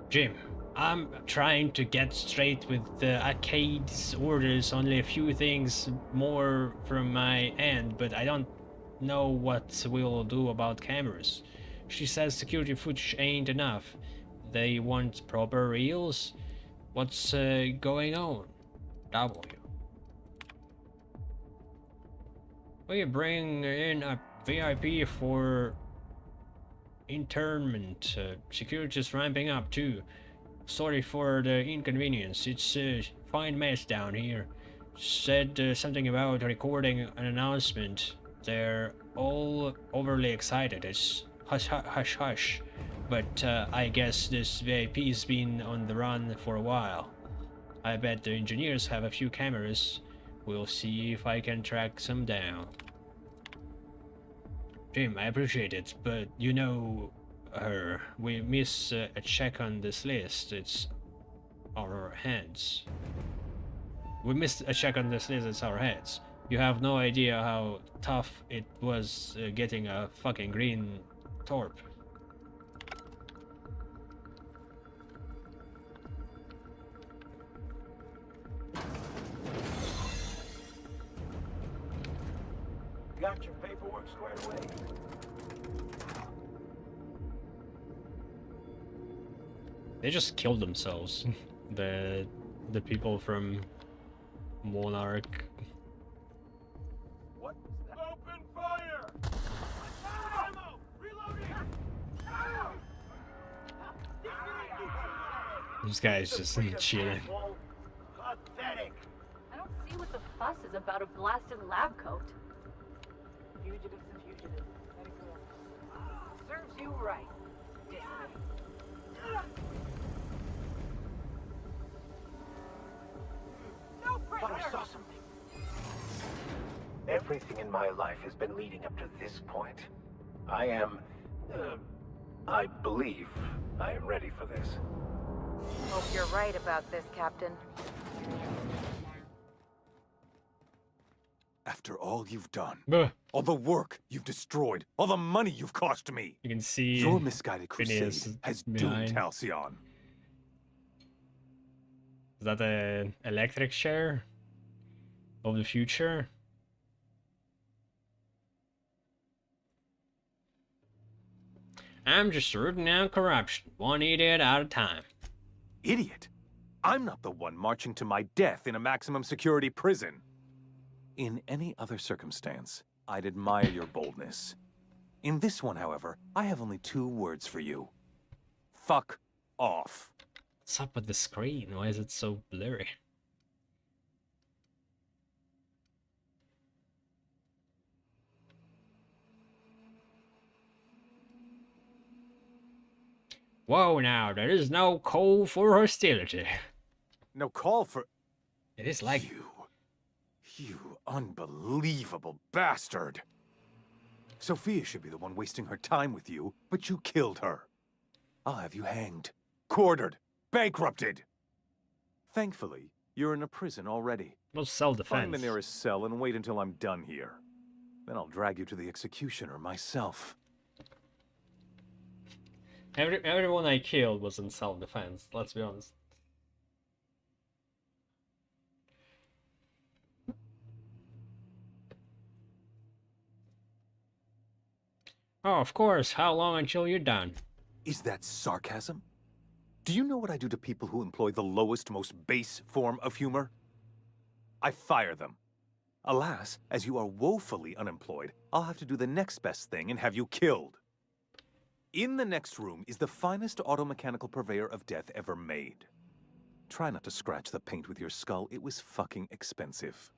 Jim, I'm trying to get straight with the arcade's orders, only a few things more from my end, but I don't know what we'll do about cameras. She says security footage ain't enough. They want proper reels? What's going on? W. We bring in a VIP for internment. Security's ramping up too. Sorry for the inconvenience. It's a fine mess down here. Said something about recording an announcement. They're all overly excited. It's hush hush hush hush. But I guess this VIP's been on the run for a while. I bet the engineers have a few cameras. We'll see if I can track some down. Jim, I appreciate it, but you know her. We miss a check on this list. It's our heads. We missed a check on this list. It's our heads. You have no idea how tough it was getting a fucking green torp. Got your paperwork squared away? They just killed themselves. the people from Monarch. What? Open fire! Ammo! Reloading! This guy's just chilling. Pathetic! I don't see what the fuss is about a blasted lab coat. Fugitive's a fugitive. Let it go. Serves you right. thought I saw something. Everything in my life has been leading up to this point. I believe I am ready for this. Hope you're right about this, Captain. After all you've done, Buh. all the work you've destroyed, all the money you've cost me, You can see your misguided Phineas crusade has behind. doomed Halcyon. Is that an electric chair of the future? I'm just rooting out corruption, one idiot at a time. Idiot! I'm not the one marching to my death in a maximum security prison. In any other circumstance, I'd admire your boldness. In this one, however, I have only 2 words for you. Fuck off. What's up with the screen? Why is it so blurry? Whoa, now, there is no call for hostility. No call for... It is like... You unbelievable bastard! Sophia should be the one wasting her time with you, but you killed her. I'll have you hanged, quartered, bankrupted. Thankfully, you're in a prison already. Well, self-defense. Find the nearest cell and wait until I'm done here. Then I'll drag you to the executioner myself. Everyone I killed was in self-defense, let's be honest. Oh, of course. How long until you're done? Is that sarcasm? Do you know what I do to people who employ the lowest, most base form of humor? I fire them. Alas, as you are woefully unemployed, I'll have to do the next best thing and have you killed. In the next room is the finest automechanical purveyor of death ever made. Try not to scratch the paint with your skull. It was fucking expensive.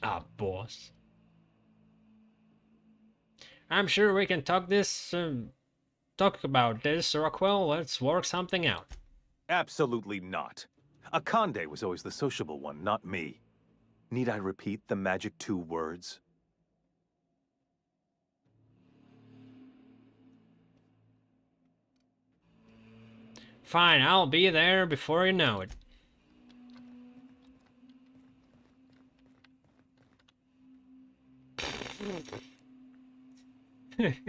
Ah, boss. I'm sure we can talk about this, Rockwell. Let's work something out. Absolutely not. Akande was always the sociable one, not me. Need I repeat the magic 2 words? Fine, I'll be there before you know it. It's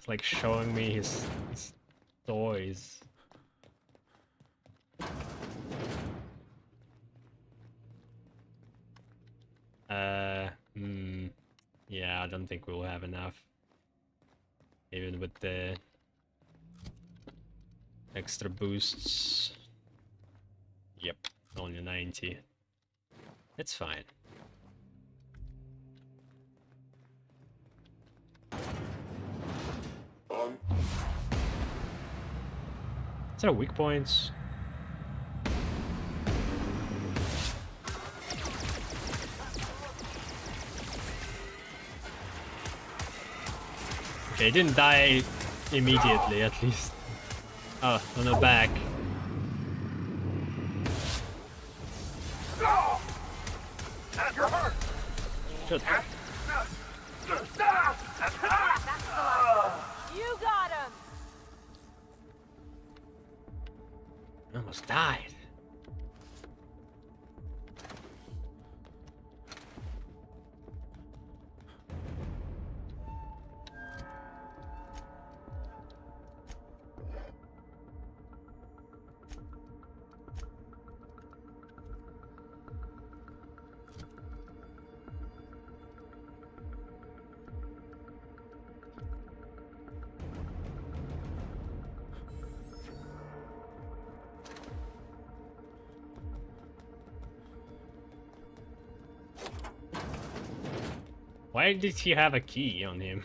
like showing me his toys. Yeah, I don't think we'll have enough. Even with the extra boosts. Yep, only 90. It's fine. Is there weak points? Okay, it didn't die immediately, at least. Oh, on the back. You're hurt. Shit. You got him! I almost died. Why did he have a key on him?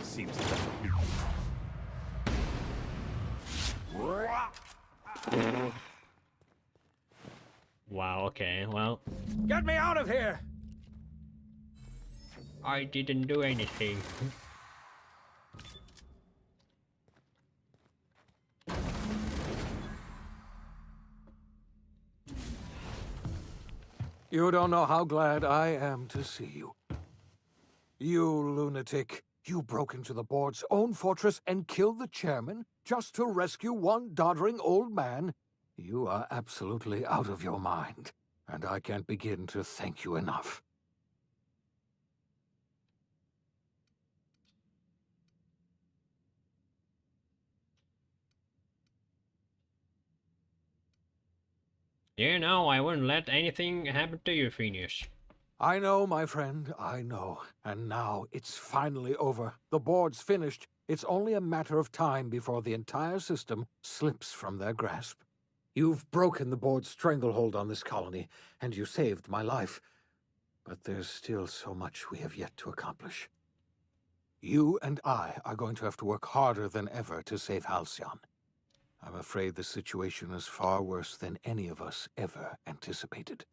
Seems Wow, okay, well. Get me out of here! I didn't do anything. You don't know how glad I am to see you. You lunatic. You broke into the board's own fortress and killed the chairman just to rescue one doddering old man? You are absolutely out of your mind, and I can't begin to thank you enough. You know, I wouldn't let anything happen to you, Phineas. I know, my friend, I know. And now it's finally over. The board's finished. It's only a matter of time before the entire system slips from their grasp. You've broken the board's stranglehold on this colony, and you saved my life. But there's still so much we have yet to accomplish. You and I are going to have to work harder than ever to save Halcyon. I'm afraid the situation is far worse than any of us ever anticipated.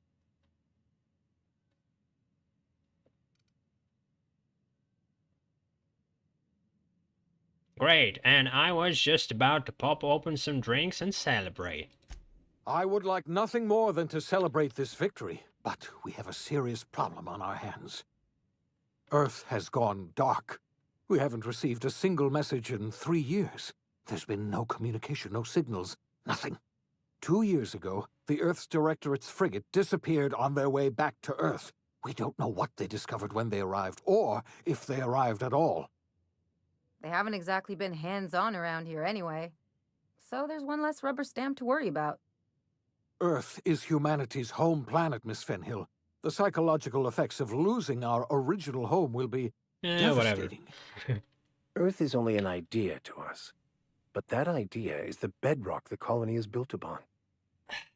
Great, and I was just about to pop open some drinks and celebrate. I would like nothing more than to celebrate this victory, but we have a serious problem on our hands. Earth has gone dark. We haven't received a single message in 3 years. There's been no communication, no signals, nothing. 2 years ago, the Earth's Directorate's frigate disappeared on their way back to Earth. We don't know what they discovered when they arrived, or if they arrived at all. They haven't exactly been hands-on around here anyway. So there's one less rubber stamp to worry about. Earth is humanity's home planet, Miss Fenhill. The psychological effects of losing our original home will be devastating. Earth is only an idea to us. But that idea is the bedrock the colony is built upon.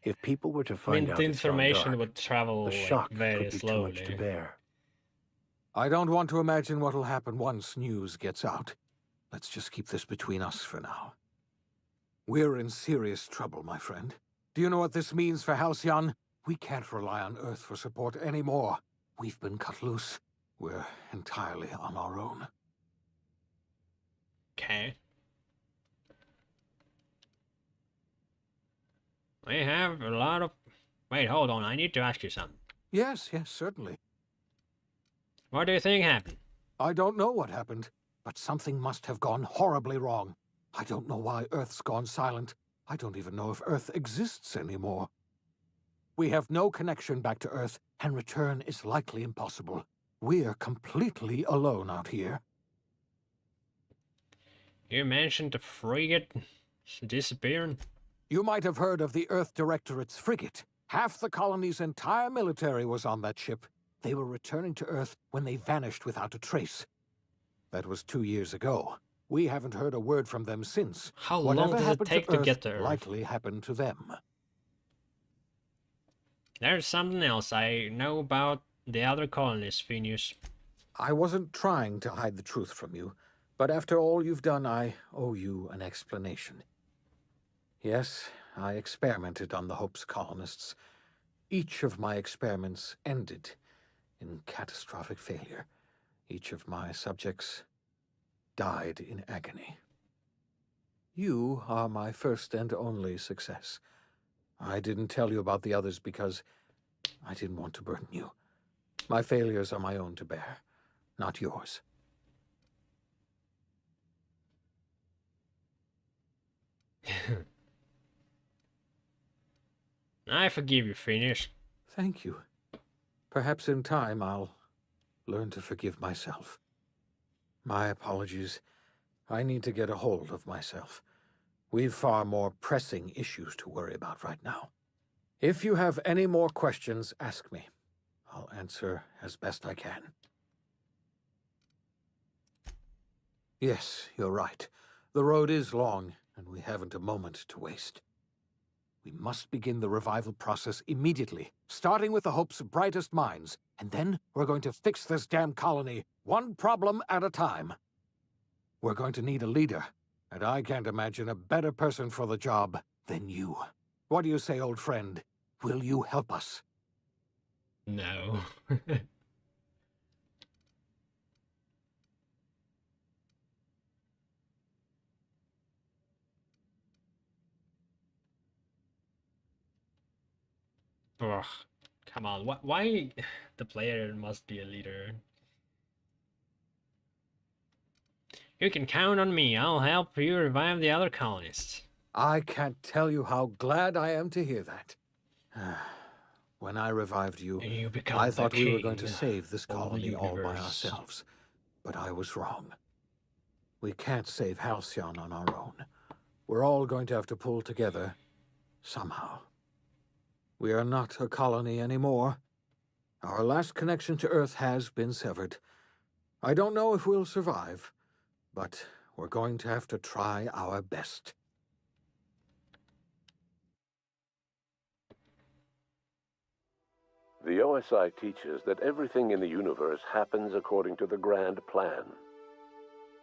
If people were to find out the it's gone information dark, would travel the like, shock very could be slowly. too much to bear. I don't want to imagine what will happen once news gets out. Let's just keep this between us for now. We're in serious trouble, my friend. Do you know what this means for Halcyon? We can't rely on Earth for support anymore. We've been cut loose. We're entirely on our own. Okay. We have a lot of... Wait, hold on. I need to ask you something. Yes, certainly. What do you think happened? I don't know what happened, but something must have gone horribly wrong. I don't know why Earth's gone silent. I don't even know if Earth exists anymore. We have no connection back to Earth, and return is likely impossible. We're completely alone out here. You mentioned the frigate disappearing? You might have heard of the Earth Directorate's frigate. Half the colony's entire military was on that ship. They were returning to Earth when they vanished without a trace. That was 2 years ago. We haven't heard a word from them since. How Whatever long does it happened take to to Earth get there? likely happened to them. There's something else I know about the other colonists, Phineas. I wasn't trying to hide the truth from you, but after all you've done, I owe you an explanation. Yes, I experimented on the Hope's colonists. Each of my experiments ended in catastrophic failure. Each of my subjects died in agony. You are my first and only success. I didn't tell you about the others because I didn't want to burden you. My failures are my own to bear, not yours. I forgive you, Phineas. Thank you. Perhaps in time I'll learn to forgive myself. My apologies. I need to get a hold of myself. We've far more pressing issues to worry about right now. If you have any more questions, ask me. I'll answer as best I can. Yes, you're right. The road is long, and we haven't a moment to waste. We must begin the revival process immediately, starting with the Hope's brightest minds, and then we're going to fix this damn colony, one problem at a time. We're going to need a leader, and I can't imagine a better person for the job than you. What do you say, old friend? Will you help us? No. Come on, why the player must be a leader? You can count on me. I'll help you revive the other colonists. I can't tell you how glad I am to hear that. When I revived you, And you become I the thought we were going to king save this of the colony all by universe. ourselves. But I was wrong. We can't save Halcyon on our own. We're all going to have to pull together, somehow. We are not a colony anymore. Our last connection to Earth has been severed. I don't know if we'll survive, but we're going to have to try our best. The OSI teaches that everything in the universe happens according to the grand plan.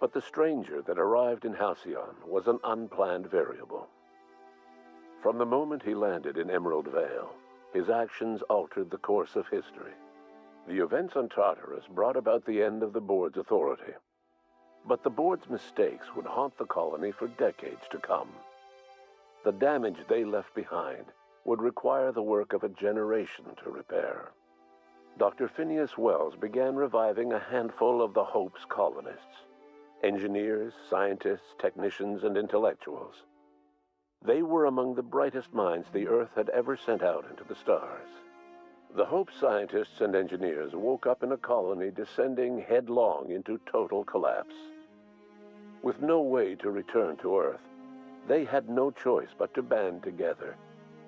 But the stranger that arrived in Halcyon was an unplanned variable. From the moment he landed in Emerald Vale, his actions altered the course of history. The events on Tartarus brought about the end of the board's authority. But the board's mistakes would haunt the colony for decades to come. The damage they left behind would require the work of a generation to repair. Dr. Phineas Wells began reviving a handful of the Hope's colonists. Engineers, scientists, technicians, and intellectuals. They were among the brightest minds the Earth had ever sent out into the stars. The Hope scientists and engineers woke up in a colony descending headlong into total collapse. With no way to return to Earth, they had no choice but to band together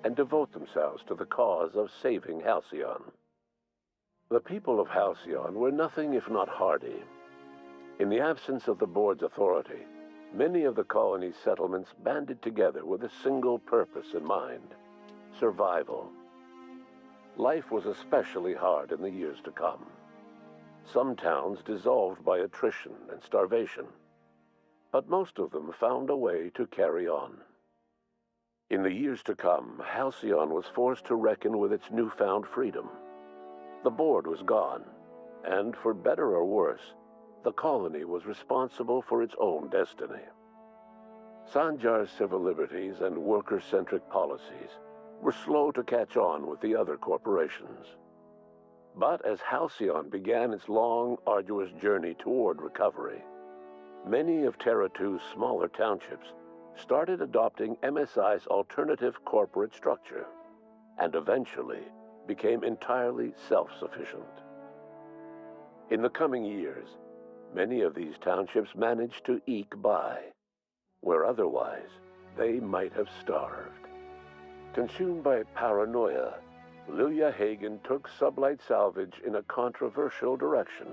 and devote themselves to the cause of saving Halcyon. The people of Halcyon were nothing if not hardy. In the absence of the board's authority, many of the colony's settlements banded together with a single purpose in mind: survival. Life was especially hard in the years to come. Some towns dissolved by attrition and starvation, but most of them found a way to carry on. In the years to come, Halcyon was forced to reckon with its newfound freedom. The board was gone, and for better or worse, the colony was responsible for its own destiny. Sanjar's civil liberties and worker-centric policies were slow to catch on with the other corporations. But as Halcyon began its long, arduous journey toward recovery, many of Terra 2's smaller townships started adopting MSI's alternative corporate structure, and eventually became entirely self-sufficient. In the coming years, many of these townships managed to eke by, where otherwise they might have starved. Consumed by paranoia, Lilia Hagen took Sublight Salvage in a controversial direction,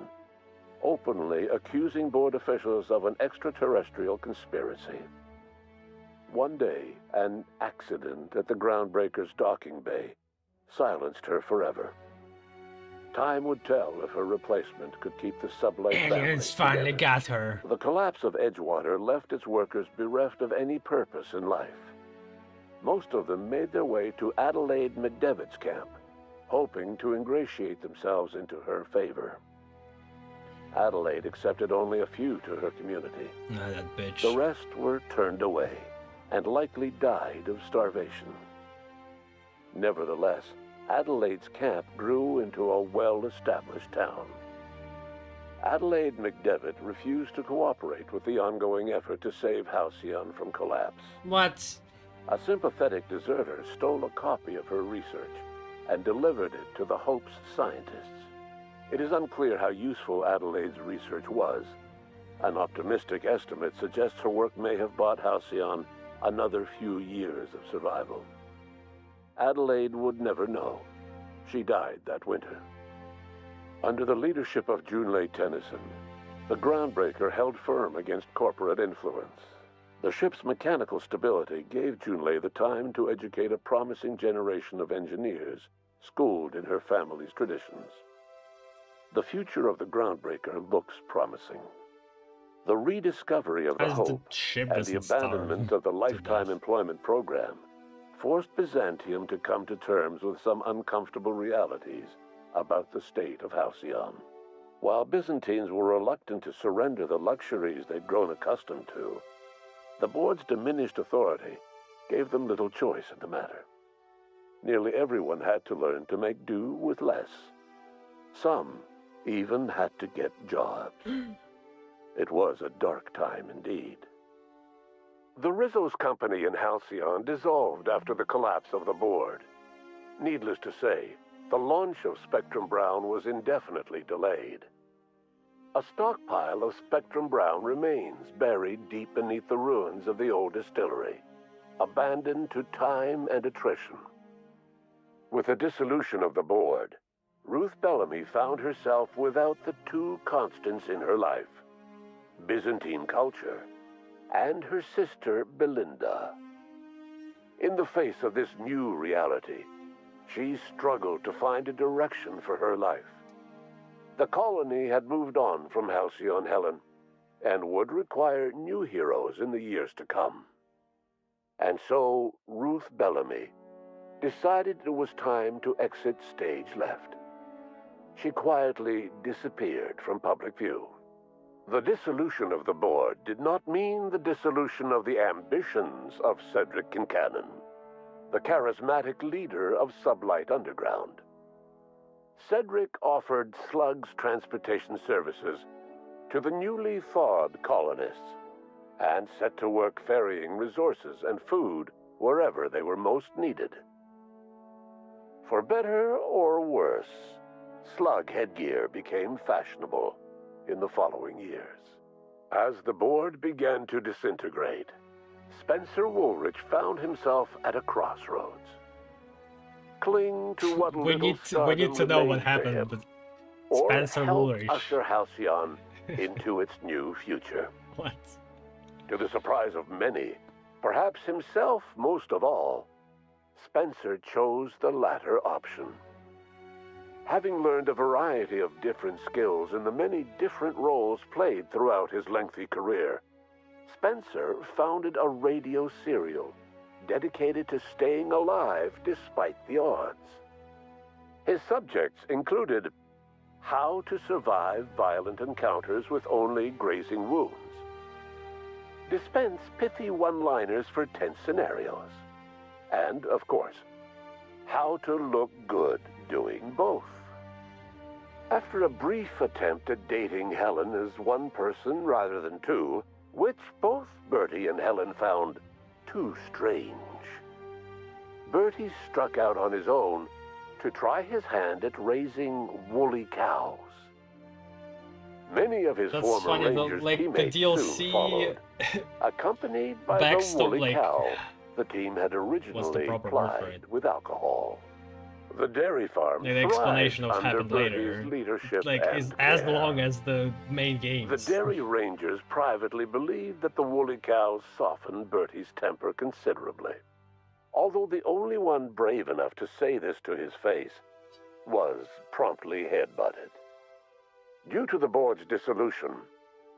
openly accusing board officials of an extraterrestrial conspiracy. One day, an accident at the Groundbreaker's docking bay silenced her forever. Time would tell if her replacement could keep the Sublight family Aliens finally together. got her. The collapse of Edgewater left its workers bereft of any purpose in life. Most of them made their way to Adelaide McDevitt's camp, hoping to ingratiate themselves into her favor. Adelaide accepted only a few to her community. Nah, that bitch. The rest were turned away, and likely died of starvation. Nevertheless, Adelaide's camp grew into a well-established town. Adelaide McDevitt refused to cooperate with the ongoing effort to save Halcyon from collapse. What? A sympathetic deserter stole a copy of her research and delivered it to the Hope's scientists. It is unclear how useful Adelaide's research was. An optimistic estimate suggests her work may have bought Halcyon another few years of survival. Adelaide would never know. She died that winter. Under the leadership of Junlei Tennyson, the Groundbreaker held firm against corporate influence. The ship's mechanical stability gave Junlei the time to educate a promising generation of engineers schooled in her family's traditions. The future of the Groundbreaker looks promising. The rediscovery of the As the Hope ship and the doesn't starve abandonment of the to lifetime death. employment program forced Byzantium to come to terms with some uncomfortable realities about the state of Halcyon. While Byzantines were reluctant to surrender the luxuries they'd grown accustomed to, the board's diminished authority gave them little choice in the matter. nearly everyone had to learn to make do with less. Some even had to get jobs. It was a dark time indeed. The Rizzo's company in Halcyon dissolved after the collapse of the board. Needless to say, the launch of Spectrum Brown was indefinitely delayed. A stockpile of Spectrum Brown remains buried deep beneath the ruins of the old distillery, abandoned to time and attrition. With the dissolution of the board, Ruth Bellamy found herself without the two constants in her life, Byzantine culture and her sister Belinda. In the face of this new reality, she struggled to find a direction for her life. The colony had moved on from Halcyon Helen and would require new heroes in the years to come. And so Ruth Bellamy decided it was time to exit stage left. She quietly disappeared from public view. The dissolution of the board did not mean the dissolution of the ambitions of Cedric Kincannon, the charismatic leader of Sublight Underground. Cedric offered Slug's transportation services to the newly thawed colonists and set to work ferrying resources and food wherever they were most needed. For better or worse, slug headgear became fashionable in the following years. As the board began to disintegrate, Spencer Woolrich found himself at a crossroads. Cling to what we little need to know what remained to happened him, with or Spencer help Woolrich. usher Halcyon into its new future. What? To the surprise of many, perhaps himself most of all, Spencer chose the latter option. Having learned a variety of different skills in the many different roles played throughout his lengthy career, Spencer founded a radio serial dedicated to staying alive despite the odds. His subjects included how to survive violent encounters with only grazing wounds, dispense pithy one-liners for tense scenarios, and, of course, how to look good doing both. After a brief attempt at dating Helen as one person rather than two, which both Bertie and Helen found too strange, Bertie struck out on his own to try his hand at raising woolly cows. Many of his former funny, Rangers the teammates DLC soon followed, accompanied by the backstory, woolly like, cow the team had originally plied with alcohol. The dairy farm the explanation of thrived under happened Bertie's later, leadership like, and is as care. long as the main games. The Dairy Rangers privately believed that the woolly cows softened Bertie's temper considerably. Although the only one brave enough to say this to his face was promptly headbutted. Due to the board's dissolution,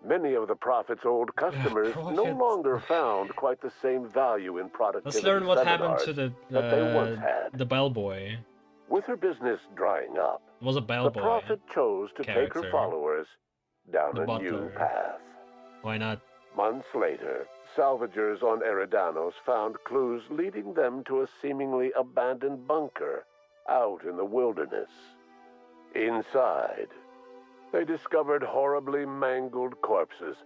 many of the Prophet's old customers no longer found quite the same value in productivity Let's learn what happened seminars to that they once had. the bellboy. With her business drying up, It was a the bellboy. Prophet chose to take her character. followers down The a new butler. path. Why not? Months later, salvagers on Eridanos found clues leading them to a seemingly abandoned bunker out in the wilderness. Inside, they discovered horribly mangled corpses,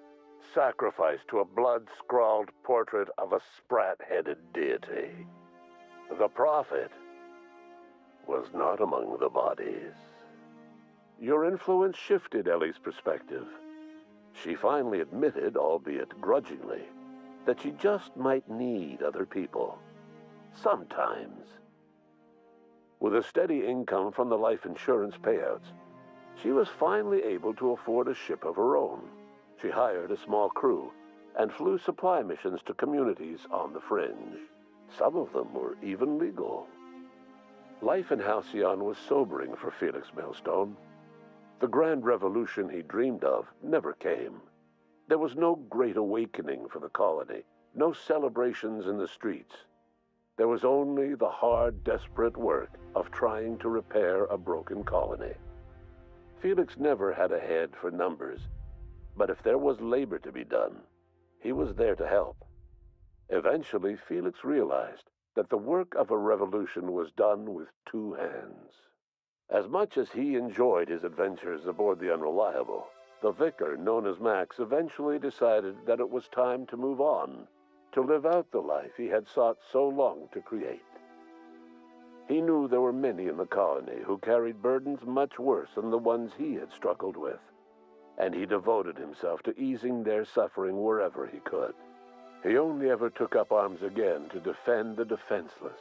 sacrificed to a blood-scrawled portrait of a sprat-headed deity. The Prophet was not among the bodies. Your influence shifted Ellie's perspective. She finally admitted, albeit grudgingly, that she just might need other people. Sometimes. With a steady income from the life insurance payouts, she was finally able to afford a ship of her own. She hired a small crew and flew supply missions to communities on the fringe. Some of them were even legal. Life in Halcyon was sobering for Felix Millstone. The grand revolution he dreamed of never came. There was no great awakening for the colony, no celebrations in the streets. There was only the hard, desperate work of trying to repair a broken colony. Felix never had a head for numbers, but if there was labor to be done, he was there to help. Eventually, Felix realized that the work of a revolution was done with two hands. As much as he enjoyed his adventures aboard the Unreliable, the vicar, known as Max, eventually decided that it was time to move on, to live out the life he had sought so long to create. He knew there were many in the colony who carried burdens much worse than the ones he had struggled with, and he devoted himself to easing their suffering wherever he could. He only ever took up arms again to defend the defenseless.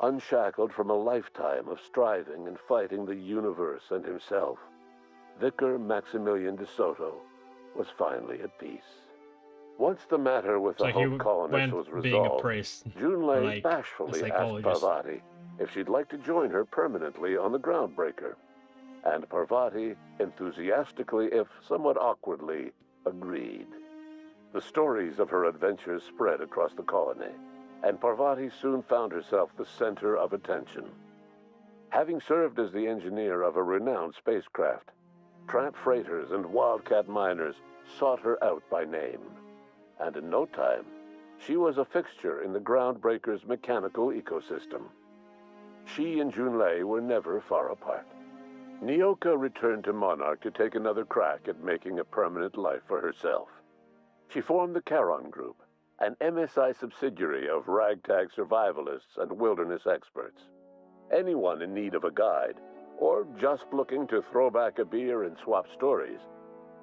Unshackled from a lifetime of striving and fighting the universe and himself, Vicar Maximilian de Soto was finally at peace. Once the matter with the Hope colonists was resolved, Junlei bashfully asked Parvati if she'd like to join her permanently on the Groundbreaker, and Parvati enthusiastically, if somewhat awkwardly, agreed. The stories of her adventures spread across the colony, and Parvati soon found herself the center of attention. Having served as the engineer of a renowned spacecraft, tramp freighters and wildcat miners sought her out by name, and in no time, she was a fixture in the Groundbreaker's mechanical ecosystem. She and Junlei were never far apart. Nyoka returned to Monarch to take another crack at making a permanent life for herself. She formed the Charon Group, an MSI subsidiary of ragtag survivalists and wilderness experts. Anyone in need of a guide, or just looking to throw back a beer and swap stories,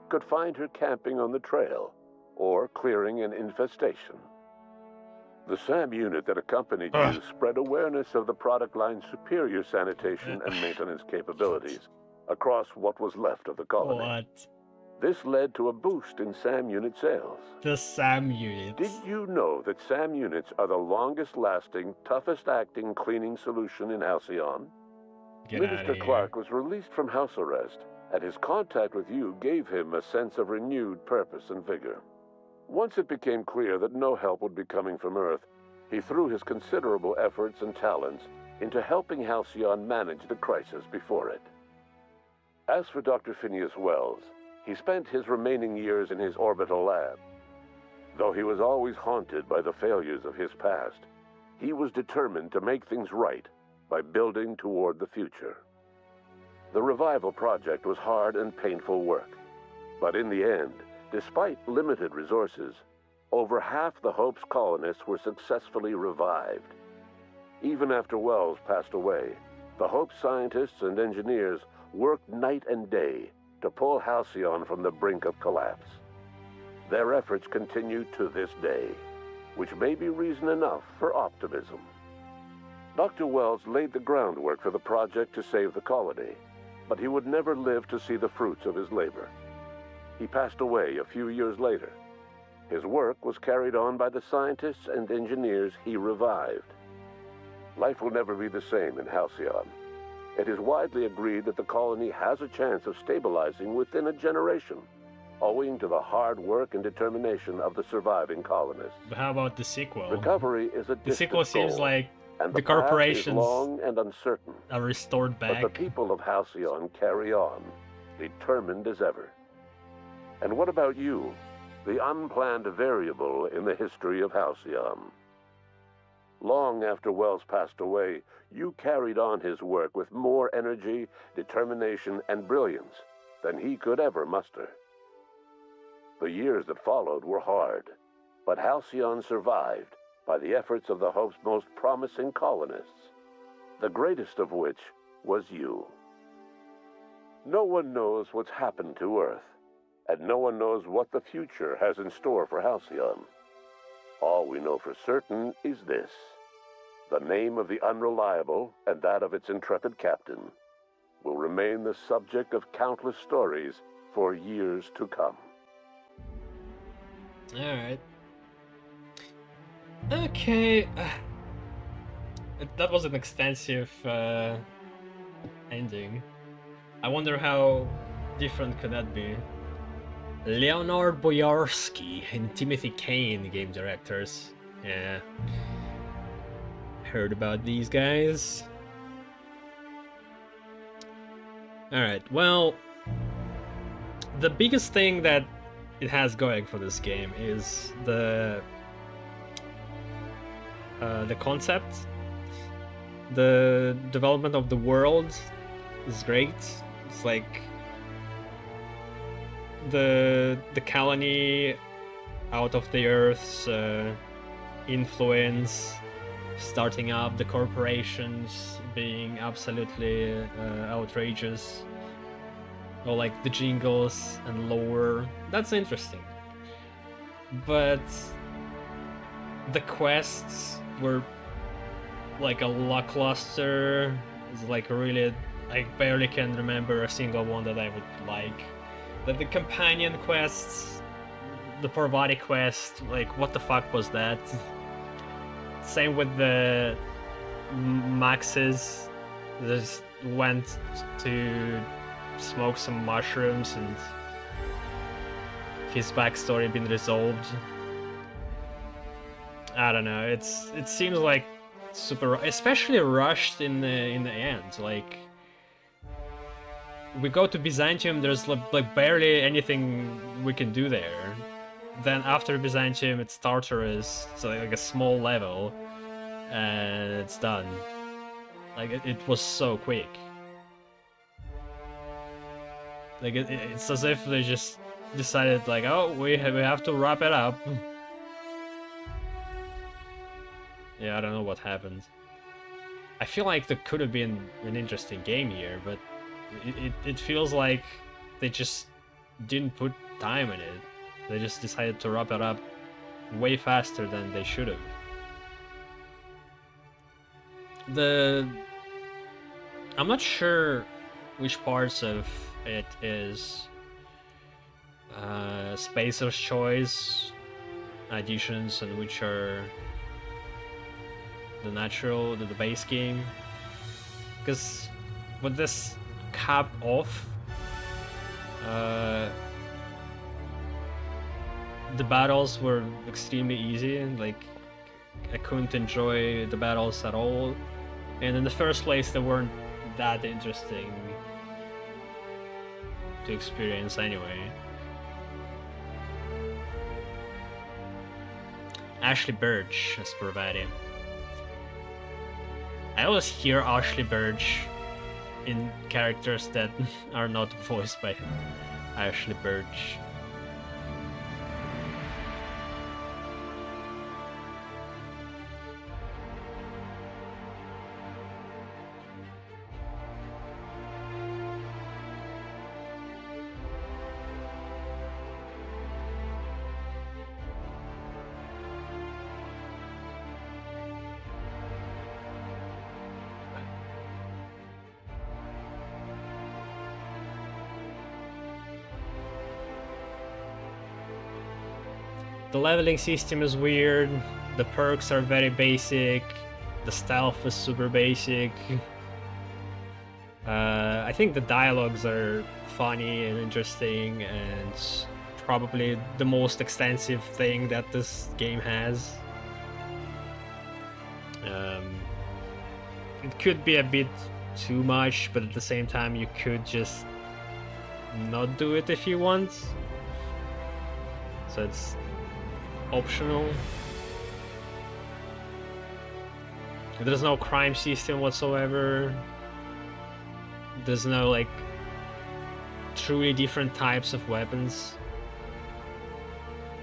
could find her camping on the trail, or clearing an infestation. The SAM unit that accompanied you spread awareness of the product line's superior sanitation and maintenance capabilities across what was left of the colony. What? This led to a boost in SAM unit sales. The SAM units. Did you know that SAM units are the longest-lasting, toughest-acting cleaning solution in Halcyon? Minister Clark was released from house arrest, and his contact with you gave him a sense of renewed purpose and vigor. Once it became clear that no help would be coming from Earth, he threw his considerable efforts and talents into helping Halcyon manage the crisis before it. As for Dr. Phineas Wells, he spent his remaining years in his orbital lab. Though he was always haunted by the failures of his past, he was determined to make things right by building toward the future. The revival project was hard and painful work, but in the end, despite limited resources, over half the Hope's colonists were successfully revived. Even after Wells passed away, the Hope scientists and engineers worked night and day to pull Halcyon from the brink of collapse. Their efforts continue to this day, which may be reason enough for optimism. Dr. Wells laid the groundwork for the project to save the colony, but he would never live to see the fruits of his labor. He passed away a few years later. His work was carried on by the scientists and engineers he revived. Life will never be the same in Halcyon. It is widely agreed that the colony has a chance of stabilizing within a generation, owing to the hard work and determination of the surviving colonists. But how about the sequel? Recovery is a distant The sequel seems goal, like and the path is corporations long and uncertain. are restored back. But the people of Halcyon carry on, determined as ever. And what about you, the unplanned variable in the history of Halcyon? Long after Wells passed away, you carried on his work with more energy, determination, and brilliance than he could ever muster. The years that followed were hard, but Halcyon survived by the efforts of the Hope's most promising colonists, the greatest of which was you. No one knows what's happened to Earth, and no one knows what the future has in store for Halcyon. All we know for certain is this: the name of the Unreliable and that of its intrepid captain will remain the subject of countless stories for years to come. Alright. Okay. That was an extensive ending. I wonder how different could that be. Leonard Boyarsky and Timothy Kane, game directors. Yeah. Heard about these guys. Alright, well, the biggest thing that it has going for this game is the the concept. The development of the world is great. It's like the colony out of the Earth's influence, starting up the corporations being absolutely outrageous, or like the jingles and lore. That's interesting. But the quests were like a lackluster. It's like really, I barely can remember a single one that I would like. But the companion quests, the Parvati quest, like what the fuck was that? Same with the Maxes. Just went to smoke some mushrooms and his backstory been resolved. I don't know. It seems like super, especially rushed in the end. Like we go to Byzantium, there's like barely anything we can do there. Then after Byzantium, it's Tartarus, so like a small level, and it's done. Like it was so quick. Like it's as if they just decided like, oh, we have to wrap it up. Yeah, I don't know what happened. I feel like there could have been an interesting game here, but it feels like they just didn't put time in it. They just decided to wrap it up way faster than they should have. I'm not sure which parts of it is Spacer's Choice additions and which are the natural, the base game. Because with this cap off, the battles were extremely easy. Like I couldn't enjoy the battles at all, and in the first place they weren't that interesting to experience anyway. Ashley Birch as Parvati. I always hear Ashley Birch in characters that are not voiced by Ashley Birch. The leveling system is weird, the perks are very basic, the stealth is super basic. I think the dialogues are funny and interesting and probably the most extensive thing that this game has. It could be a bit too much, but at the same time you could just not do it if you want. So it's optional. There's no crime system whatsoever. There's no like truly different types of weapons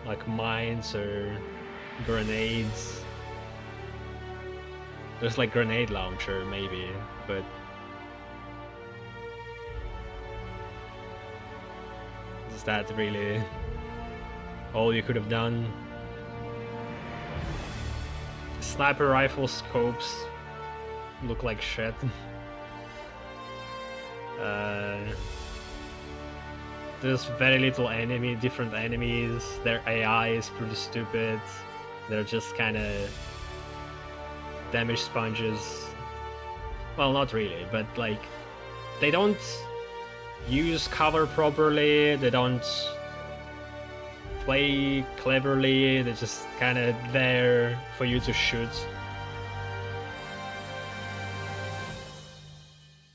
like mines or grenades. There's like grenade launcher maybe, but is that really all you could have done? Sniper rifle scopes look like shit. There's very little different enemies. Their AI is pretty stupid. They're just kind of damage sponges. Well, not really, but like they don't use cover properly. They don't play cleverly. They're just kind of there for you to shoot.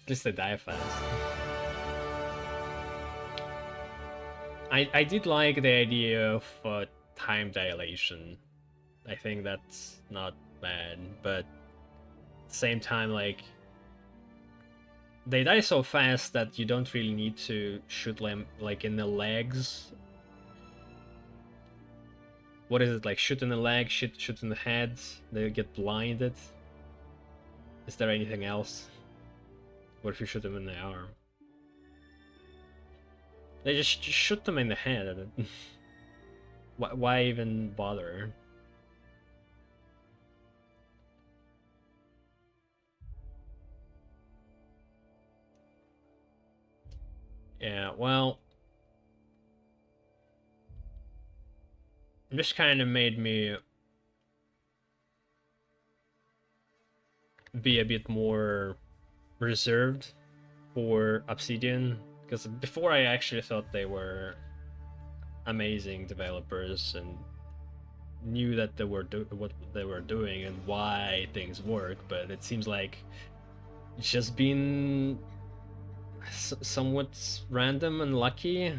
At least they die fast. I did like the idea of time dilation. I think that's not bad, but at the same time, like, they die so fast that you don't really need to shoot them like in the legs. What is it, like shoot in the leg, shoot in the head, they get blinded? Is there anything else? What if you shoot them in the arm? They just shoot them in the head. Why even bother? Yeah, well, this kind of made me be a bit more reserved for Obsidian, because before I actually thought they were amazing developers and knew that they were what they were doing and why things work, but it seems like it's just been somewhat random and lucky.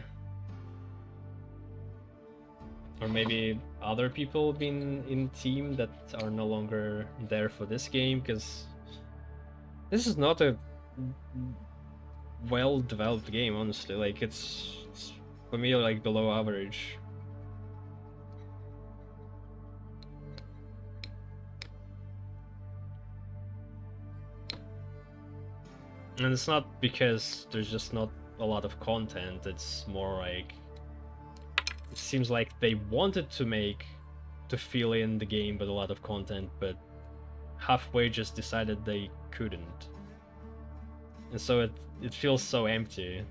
Or maybe other people been in team that are no longer there for this game, because this is not a well-developed game, honestly. Like, it's for me, like, below average. And it's not because there's just not a lot of content, it's more like it seems like they wanted to fill in the game with a lot of content, but halfway just decided they couldn't. And so it feels so empty.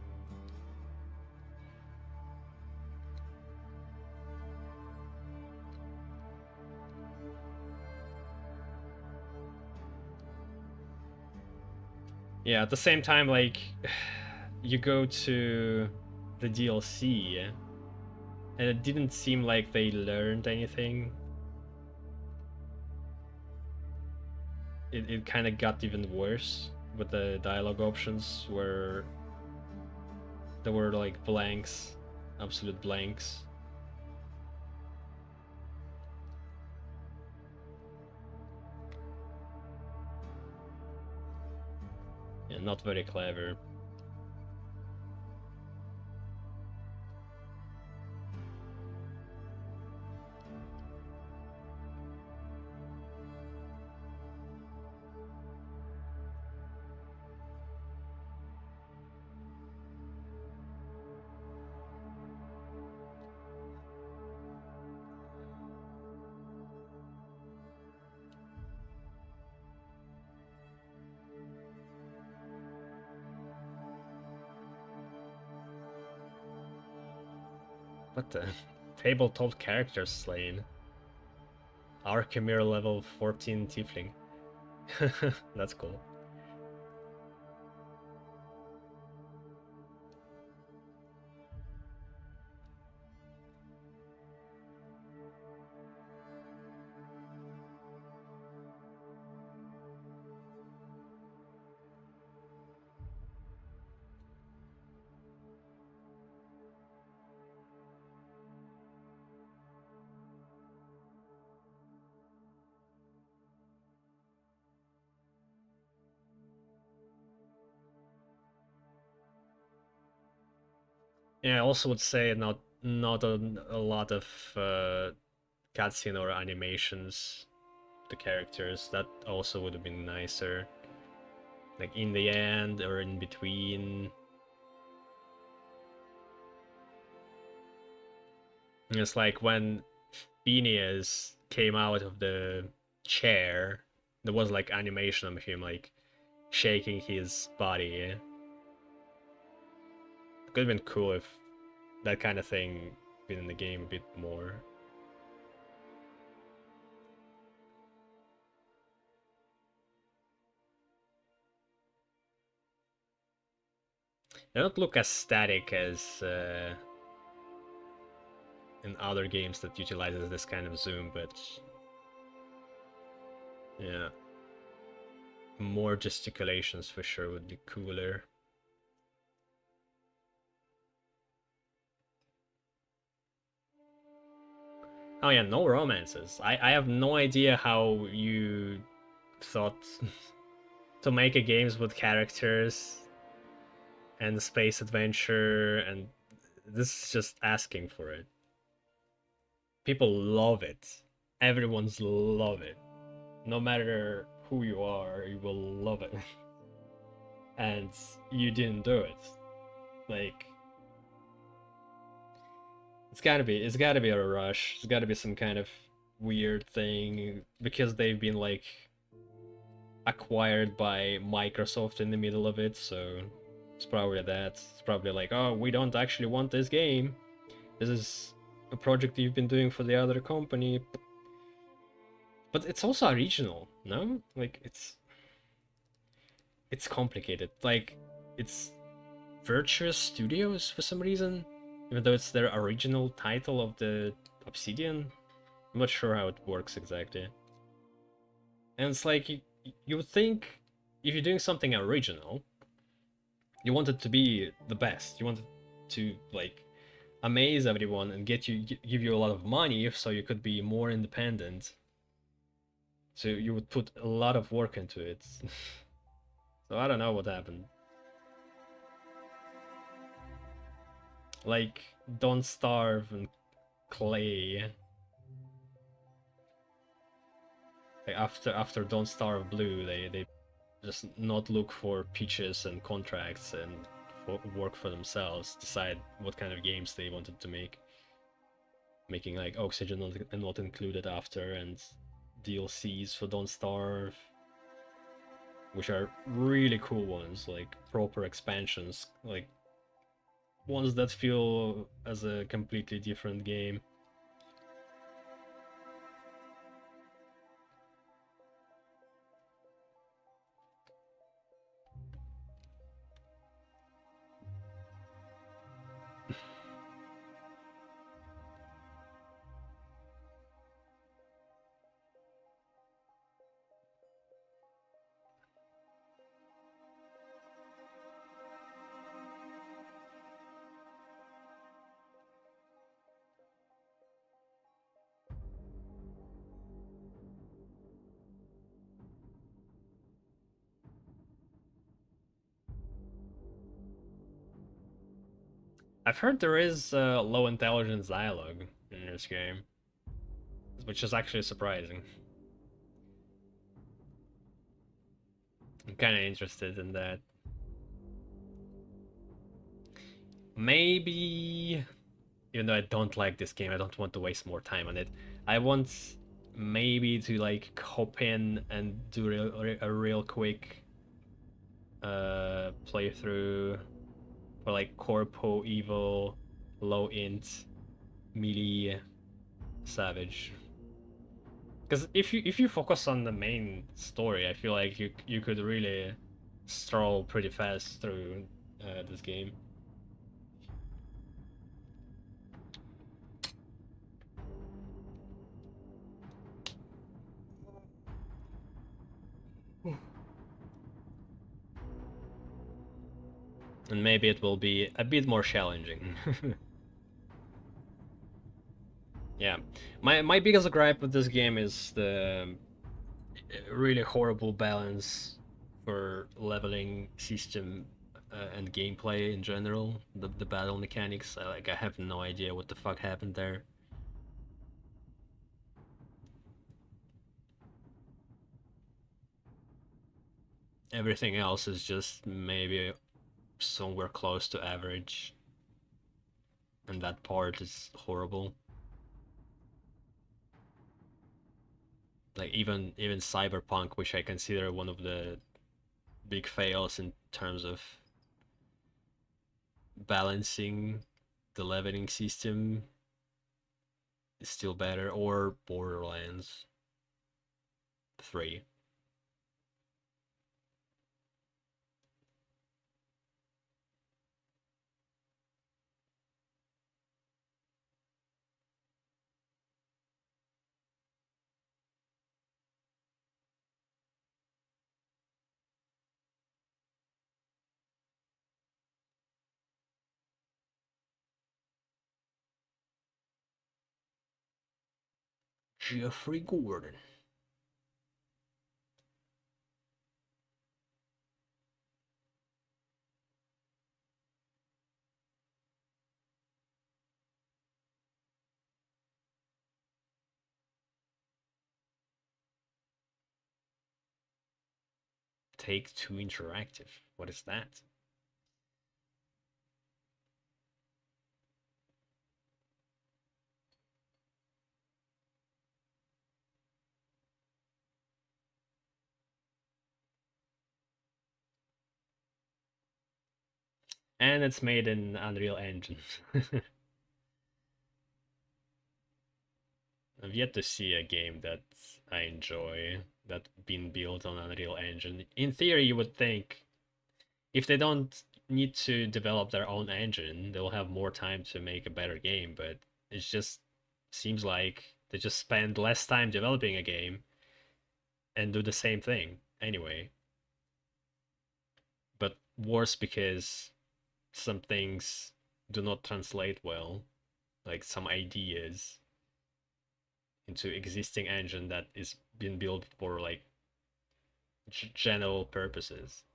Yeah, at the same time, like, you go to the DLC, and it didn't seem like they learned anything. It kind of got even worse with the dialogue options, where there were like blanks, absolute blanks. Yeah, not very clever. What the? Tabletop characters slain. Archimere level 14 tiefling. That's cool. Yeah, I also would say not a lot of cutscene or animations. The characters, that also would have been nicer. Like in the end or in between. It's like when Phineas came out of the chair, there was like animation of him like shaking his body. It could have been cool if that kind of thing been in the game a bit more. They don't look as static as in other games that utilizes this kind of zoom, but yeah, more gesticulations for sure would be cooler. Oh yeah, no romances. I have no idea how you thought to make a games with characters and space adventure, and this is just asking for it. People love it. Everyone's love it. No matter who you are, you will love it. And you didn't do it. Like, it's gotta be a rush. It's gotta be some kind of weird thing because they've been like acquired by Microsoft in the middle of it, so it's probably that. It's probably like, oh, we don't actually want this game. This is a project you've been doing for the other company. But it's also original, no? Like, it's complicated. Like, it's Virtuous Studios for some reason, even though it's their original title of the Obsidian. I'm not sure how it works exactly. And it's like, you would think if you're doing something original, you want it to be the best. You want it to, like, amaze everyone and give you a lot of money so you could be more independent. So you would put a lot of work into it. So I don't know what happened. Like, Don't Starve and Clay. Like after Don't Starve Blue, they just not look for pitches and contracts and work for themselves, decide what kind of games they wanted to make. Making like Oxygen not included after, and DLCs for Don't Starve, which are really cool ones, like proper expansions, like ones that feel as a completely different game. I've heard there is low intelligence dialogue in this game, which is actually surprising. I'm kind of interested in that. Maybe, even though I don't like this game, I don't want to waste more time on it. I want maybe to like hop in and do a real quick playthrough for like Corpo Evil, Low Int, Melee, Savage. Because if you focus on the main story, I feel like you could really stroll pretty fast through this game. And maybe it will be a bit more challenging. Yeah, my biggest gripe with this game is the really horrible balance for leveling system and gameplay in general. The battle mechanics, I have no idea what the fuck happened there. Everything else is just maybe somewhere close to average, and that part is horrible. Like even Cyberpunk, which I consider one of the big fails in terms of balancing the leveling system, is still better, or Borderlands 3. Jeffrey Gordon. Take-Two Interactive. What is that? And it's made in Unreal Engine. I've yet to see a game that I enjoy that's been built on Unreal Engine. In theory, you would think if they don't need to develop their own engine, they'll have more time to make a better game, but it just seems like they just spend less time developing a game and do the same thing anyway. But worse because some things do not translate well, like some ideas into existing engine that is being built for like general purposes.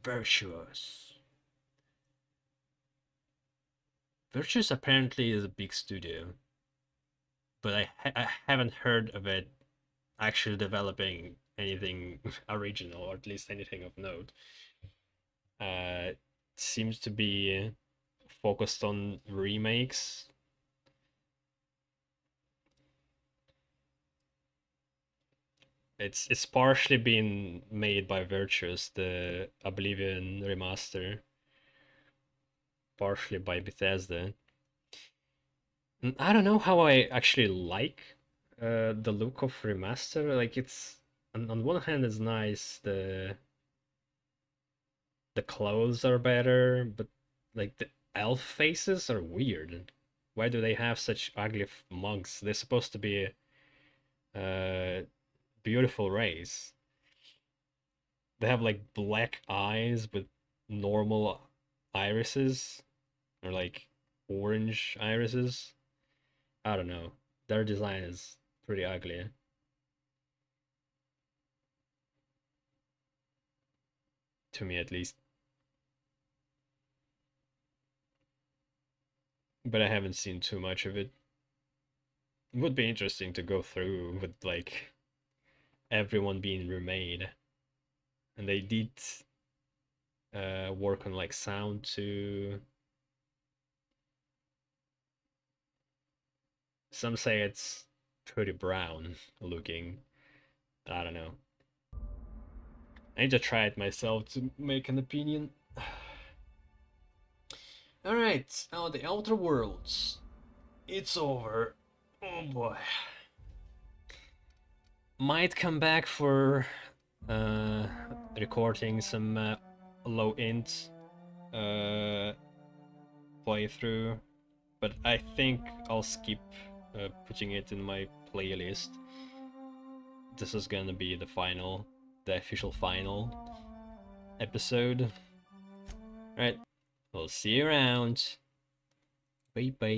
Virtuous. Virtuous apparently is a big studio, but I haven't heard of it actually developing anything original, or at least anything of note. Seems to be focused on remakes. It's partially been made by Virtuous, the Oblivion remaster, partially by Bethesda. I don't know how I actually like the look of remaster. Like it's on one hand it's nice, the clothes are better, but like the elf faces are weird. Why do they have such ugly monks? They're supposed to be a beautiful race. They have like black eyes with normal irises, or like orange irises. I don't know. Their design is pretty ugly. To me, at least. But I haven't seen too much of it. It would be interesting to go through with like everyone being remade. And they did work on like sound too. Some say it's pretty brown looking. I don't know. I need to try it myself to make an opinion. Alright, now the Outer Worlds. It's over. Oh boy. Might come back for recording some low int playthrough, but I think I'll skip putting it in my playlist. This is gonna be the official final episode. Right, we'll see you around. Bye bye.